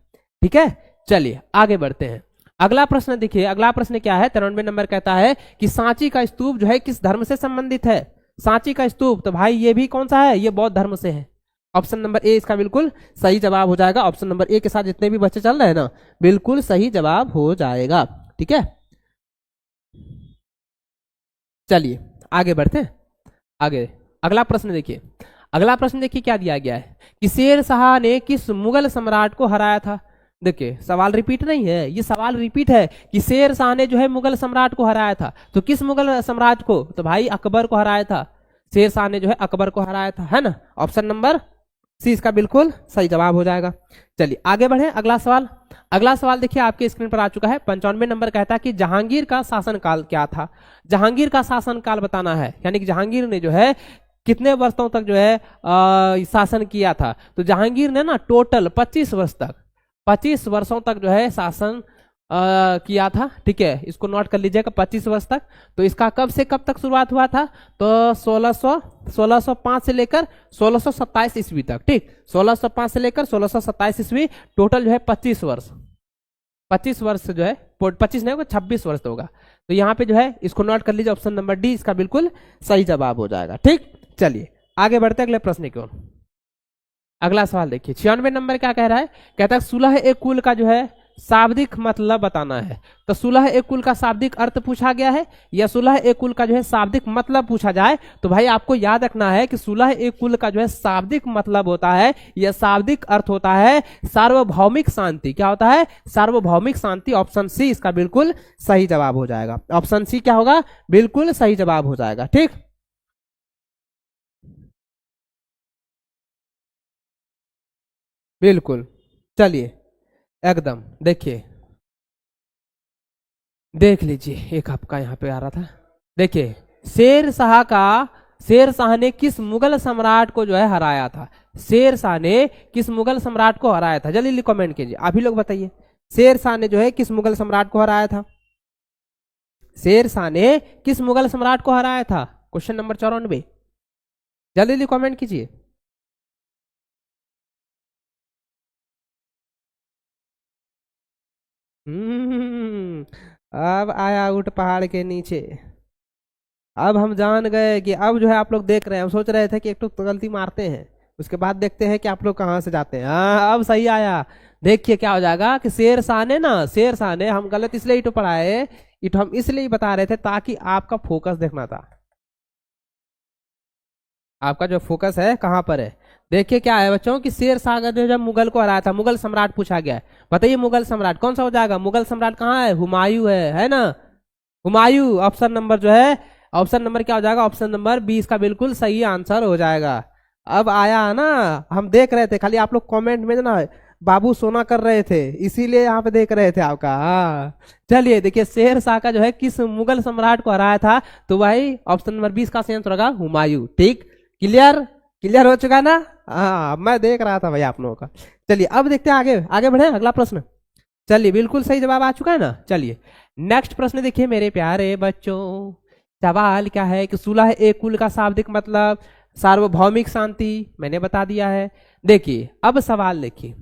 ठीक है, चलिए आगे बढ़ते हैं। अगला प्रश्न देखिए, अगला प्रश्न क्या है? 93 नंबर कहता है कि सांची का स्तूप जो है किस धर्म से संबंधित है? सांची का स्तूप, तो भाई ये भी कौन सा है? ये बौद्ध धर्म से है। ऑप्शन नंबर ए इसका बिल्कुल सही जवाब हो जाएगा। ऑप्शन नंबर ए के साथ जितने भी बच्चे चल रहे हैं ना बिल्कुल सही जवाब हो जाएगा। ठीक है, चलिए आगे बढ़ते हैं। आगे अगला प्रश्न देखिए, अगला प्रश्न देखिए क्या दिया गया है कि शेर शाह ने किस मुगल सम्राट को हराया था? देखिए सवाल रिपीट नहीं है, ये सवाल रिपीट है कि शेर शाह ने जो है मुगल सम्राट को हराया था। तो किस मुगल सम्राट को? तो भाई अकबर को हराया था। शेर शाह ने जो है अकबर को हराया था, है ना। ऑप्शन नंबर सी इसका बिल्कुल सही जवाब हो जाएगा। चलिए आगे बढ़े अगला सवाल। अगला सवाल देखिए आपके स्क्रीन पर आ चुका है। 95 नंबर कहता है कि जहांगीर का शासनकाल क्या था? जहांगीर का शासनकाल बताना है, यानी कि जहांगीर ने जो है कितने वर्षों तक जो है शासन किया था? तो जहांगीर ने ना टोटल 25 वर्ष तक, 25 वर्षों तक जो है शासन किया था, ठीक है, इसको नोट कर लीजिएगा 25 वर्ष तक। तो इसका कब से कब तक शुरुआत हुआ था, तो 1605 से लेकर 1627 ईस्वी तक, ठीक, 1605 से लेकर 1627 ईस्वी, टोटल जो है 25 वर्ष, 25 वर्ष जो है, 25 नहीं होगा 26 वर्ष होगा। तो यहाँ पे जो है इसको नोट कर लीजिए, ऑप्शन नंबर डी इसका बिल्कुल सही जवाब हो जाएगा, ठीक। चलिए आगे बढ़ते अगले प्रश्न की ओर। अगला सवाल देखिए 96 नंबर क्या कह रहा है, कहता है सुलह ए कुल का जो है शाब्दिक मतलब बताना है। तो सुलह ए कुल का शाब्दिक अर्थ पूछा गया है या सुलह ए कुल का जो है शाब्दिक मतलब पूछा जाए, तो भाई आपको याद रखना है कि सुलह ए कुल का जो है शाब्दिक मतलब होता है या शाब्दिक अर्थ होता है सार्वभौमिक शांति। क्या होता है, सार्वभौमिक शांति। ऑप्शन सी इसका बिल्कुल सही जवाब हो जाएगा। ऑप्शन सी क्या होगा, बिल्कुल सही जवाब हो जाएगा, ठीक। बिल्कुल, चलिए एकदम देखिए, देख लीजिए एक आपका यहाँ पे आ रहा था, देखिए शेर शाह ने किस मुगल सम्राट को जो है हराया था। शेर शाह ने किस मुगल सम्राट को हराया था, जल्दी कमेंट कीजिए, आप ही लोग बताइए। शेर शाह ने जो है किस मुगल सम्राट को हराया था, शेर शाह ने किस मुगल सम्राट को हराया था, क्वेश्चन नंबर 94, जल्दी कमेंट कीजिए। अब आया ऊंट पहाड़ के नीचे। अब हम जान गए कि अब जो है आप लोग देख रहे हैं, हम सोच रहे थे कि एक तो गलती मारते हैं उसके बाद देखते हैं कि आप लोग कहाँ से जाते हैं। हाँ अब सही आया। देखिए क्या हो जाएगा कि शेर शाह ने ना, शेर शाह ने, हम गलत इसलिए इटो पढ़ाए, इटो हम इसलिए बता रहे थे ताकि आपका फोकस देखना था। आपका जो फोकस है कहाँ पर है, देखिए क्या है बच्चों कि शेर शाह ने जब मुगल को हराया था, मुगल सम्राट पूछा गया है, बताइए मुगल सम्राट कौन सा हो जाएगा, मुगल सम्राट कहाँ है, हुमायूं है ना, हुमायूं। ऑप्शन नंबर जो है, ऑप्शन नंबर क्या हो जाएगा, ऑप्शन नंबर 20 का बिल्कुल सही आंसर हो जाएगा। अब आया ना, हम देख रहे थे खाली आप लोग कमेंट में ना बाबू सोना कर रहे थे, इसीलिए यहाँ पे देख रहे थे आपका। हाँ चलिए देखिए शेर शाह का जो है किस मुगल सम्राट को हराया था, तो भाई ऑप्शन नंबर 20 का सही आंसर होगा हुमायूं, ठीक। क्लियर, क्लियर हो चुका ना, हाँ मैं देख रहा था भाई आप लोगों का। चलिए अब देखते हैं आगे, आगे बढ़े अगला प्रश्न। चलिए बिल्कुल सही जवाब आ चुका है ना। चलिए नेक्स्ट प्रश्न देखिए मेरे प्यारे बच्चों, सवाल क्या है कि सुलह ए कुल का शाब्दिक मतलब सार्वभौमिक शांति, मैंने बता दिया है। देखिए अब सवाल देखिए,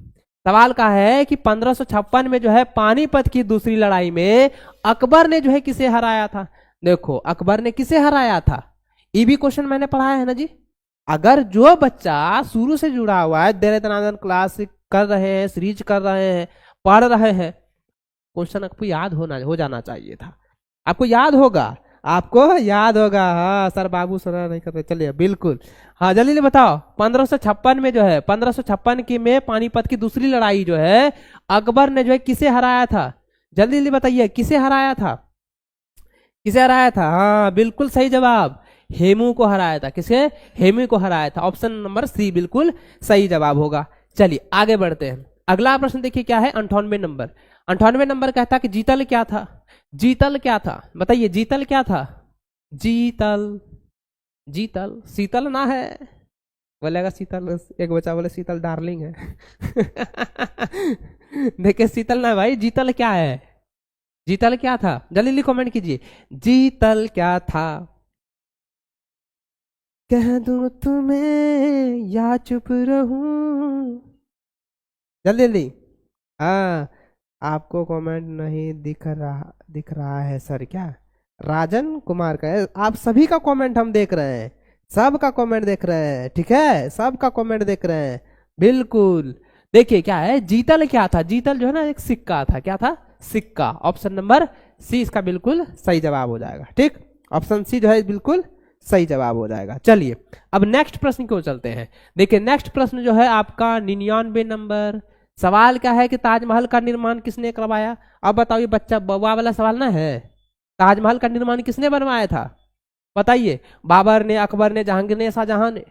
सवाल का है कि 1556 में जो है पानीपत की दूसरी लड़ाई में अकबर ने जो है किसे हराया था। देखो अकबर ने किसे हराया था, ये भी क्वेश्चन मैंने पढ़ाया है ना जी। अगर जो बच्चा शुरू से जुड़ा हुआ है, देर दनादन क्लास कर रहे हैं, सीरीज कर रहे हैं, पढ़ रहे हैं, क्वेश्चन आपको याद हो जाना चाहिए था, आपको याद होगा, आपको याद होगा। हाँ सर बाबू सुना नहीं करते, चलिए बिल्कुल, हाँ जल्दी बताओ। 1556 में जो है, 1556 की में पानीपत की दूसरी लड़ाई जो है अकबर ने जो है किसे हराया था, जल्दी जल्दी बताइए किसे हराया था, किसे हराया था। हाँ बिल्कुल सही जवाब, हेमू को हराया था। किसे, हेमू को हराया था। ऑप्शन नंबर सी बिल्कुल सही जवाब होगा। चलिए आगे बढ़ते हैं, अगला प्रश्न देखिए क्या है 98 नंबर। 98 नंबर कहता कि जीतल क्या था, जीतल क्या था, बताइए जीतल क्या था, जीतल, जीतल शीतल ना है, बोलेगा शीतल, एक बच्चा बोले शीतल डार्लिंग है। देखिए शीतल ना भाई, जीतल क्या है, जीतल क्या था, जल्दी कमेंट कीजिए, जीतल क्या था, कह दूं तुम्हें या चुप रहूं, जल्दी जल्दी। हाँ आपको कमेंट नहीं दिख रहा है सर, क्या राजन कुमार का है, आप सभी का कमेंट हम देख रहे हैं, सब का कमेंट देख रहे हैं, ठीक है, सब का कमेंट देख रहे हैं बिल्कुल। देखिए क्या है, जीतल क्या था, जीतल जो है ना एक सिक्का था, क्या था, सिक्का। ऑप्शन नंबर सी इसका बिल्कुल सही जवाब हो जाएगा, ठीक, ऑप्शन सी जो है बिल्कुल सही जवाब हो जाएगा। चलिए अब नेक्स्ट प्रश्न की ओर चलते हैं। देखिए नेक्स्ट प्रश्न जो है आपका 99 नंबर, सवाल क्या है कि ताजमहल का निर्माण किसने करवाया। अब बताओ, ये बच्चा बउआ वाला सवाल ना है, ताजमहल का निर्माण किसने बनवाया था, बताइए, बाबर ने, अकबर ने, जहांगीर ने, शाहजहां ने।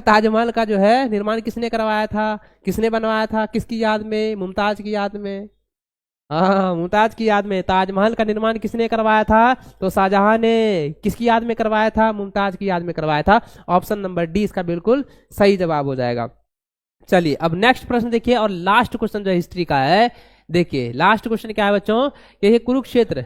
ताजमहल का जो है निर्माण किसने करवाया था, किसने बनवाया था, किसकी याद में, मुमताज की याद में। हाँ मुमताज की याद में ताजमहल का निर्माण किसने करवाया था, तो शाहजहां ने। किसकी याद में करवाया था, मुमताज की याद में करवाया था। ऑप्शन नंबर डी इसका बिल्कुल सही जवाब हो जाएगा। चलिए अब नेक्स्ट प्रश्न देखिए, और लास्ट क्वेश्चन जो हिस्ट्री का है, देखिए लास्ट क्वेश्चन क्या है बच्चों कि ये कुरुक्षेत्र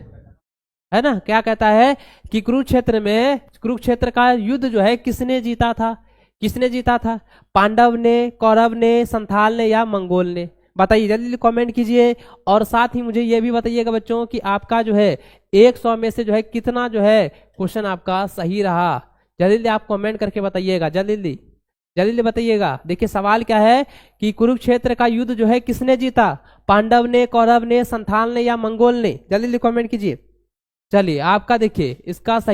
है ना, क्या कहता है कि कुरुक्षेत्र का युद्ध जो है किसने जीता था? किसने जीता था? पांडव ने, कौरव ने, संथाल ने या मंगोल ने? बताइए जल्दी कमेंट कीजिए। और साथ ही मुझे ये भी बताइएगा बच्चों कि आपका जो है 100 में से जो है कितना जो है क्वेश्चन आपका सही रहा। जल्दी जल्दी आप कमेंट करके बताइएगा, जल्दी जल्दी जल्दी जल्दी बताइएगा। देखिए सवाल क्या है कि कुरुक्षेत्र का युद्ध जो है किसने जीता? पांडव ने, कौरव ने, संथाल ने या मंगोल ने? जल्दी जल्दी कमेंट कीजिए। चलिए आपका देखिए इसका सही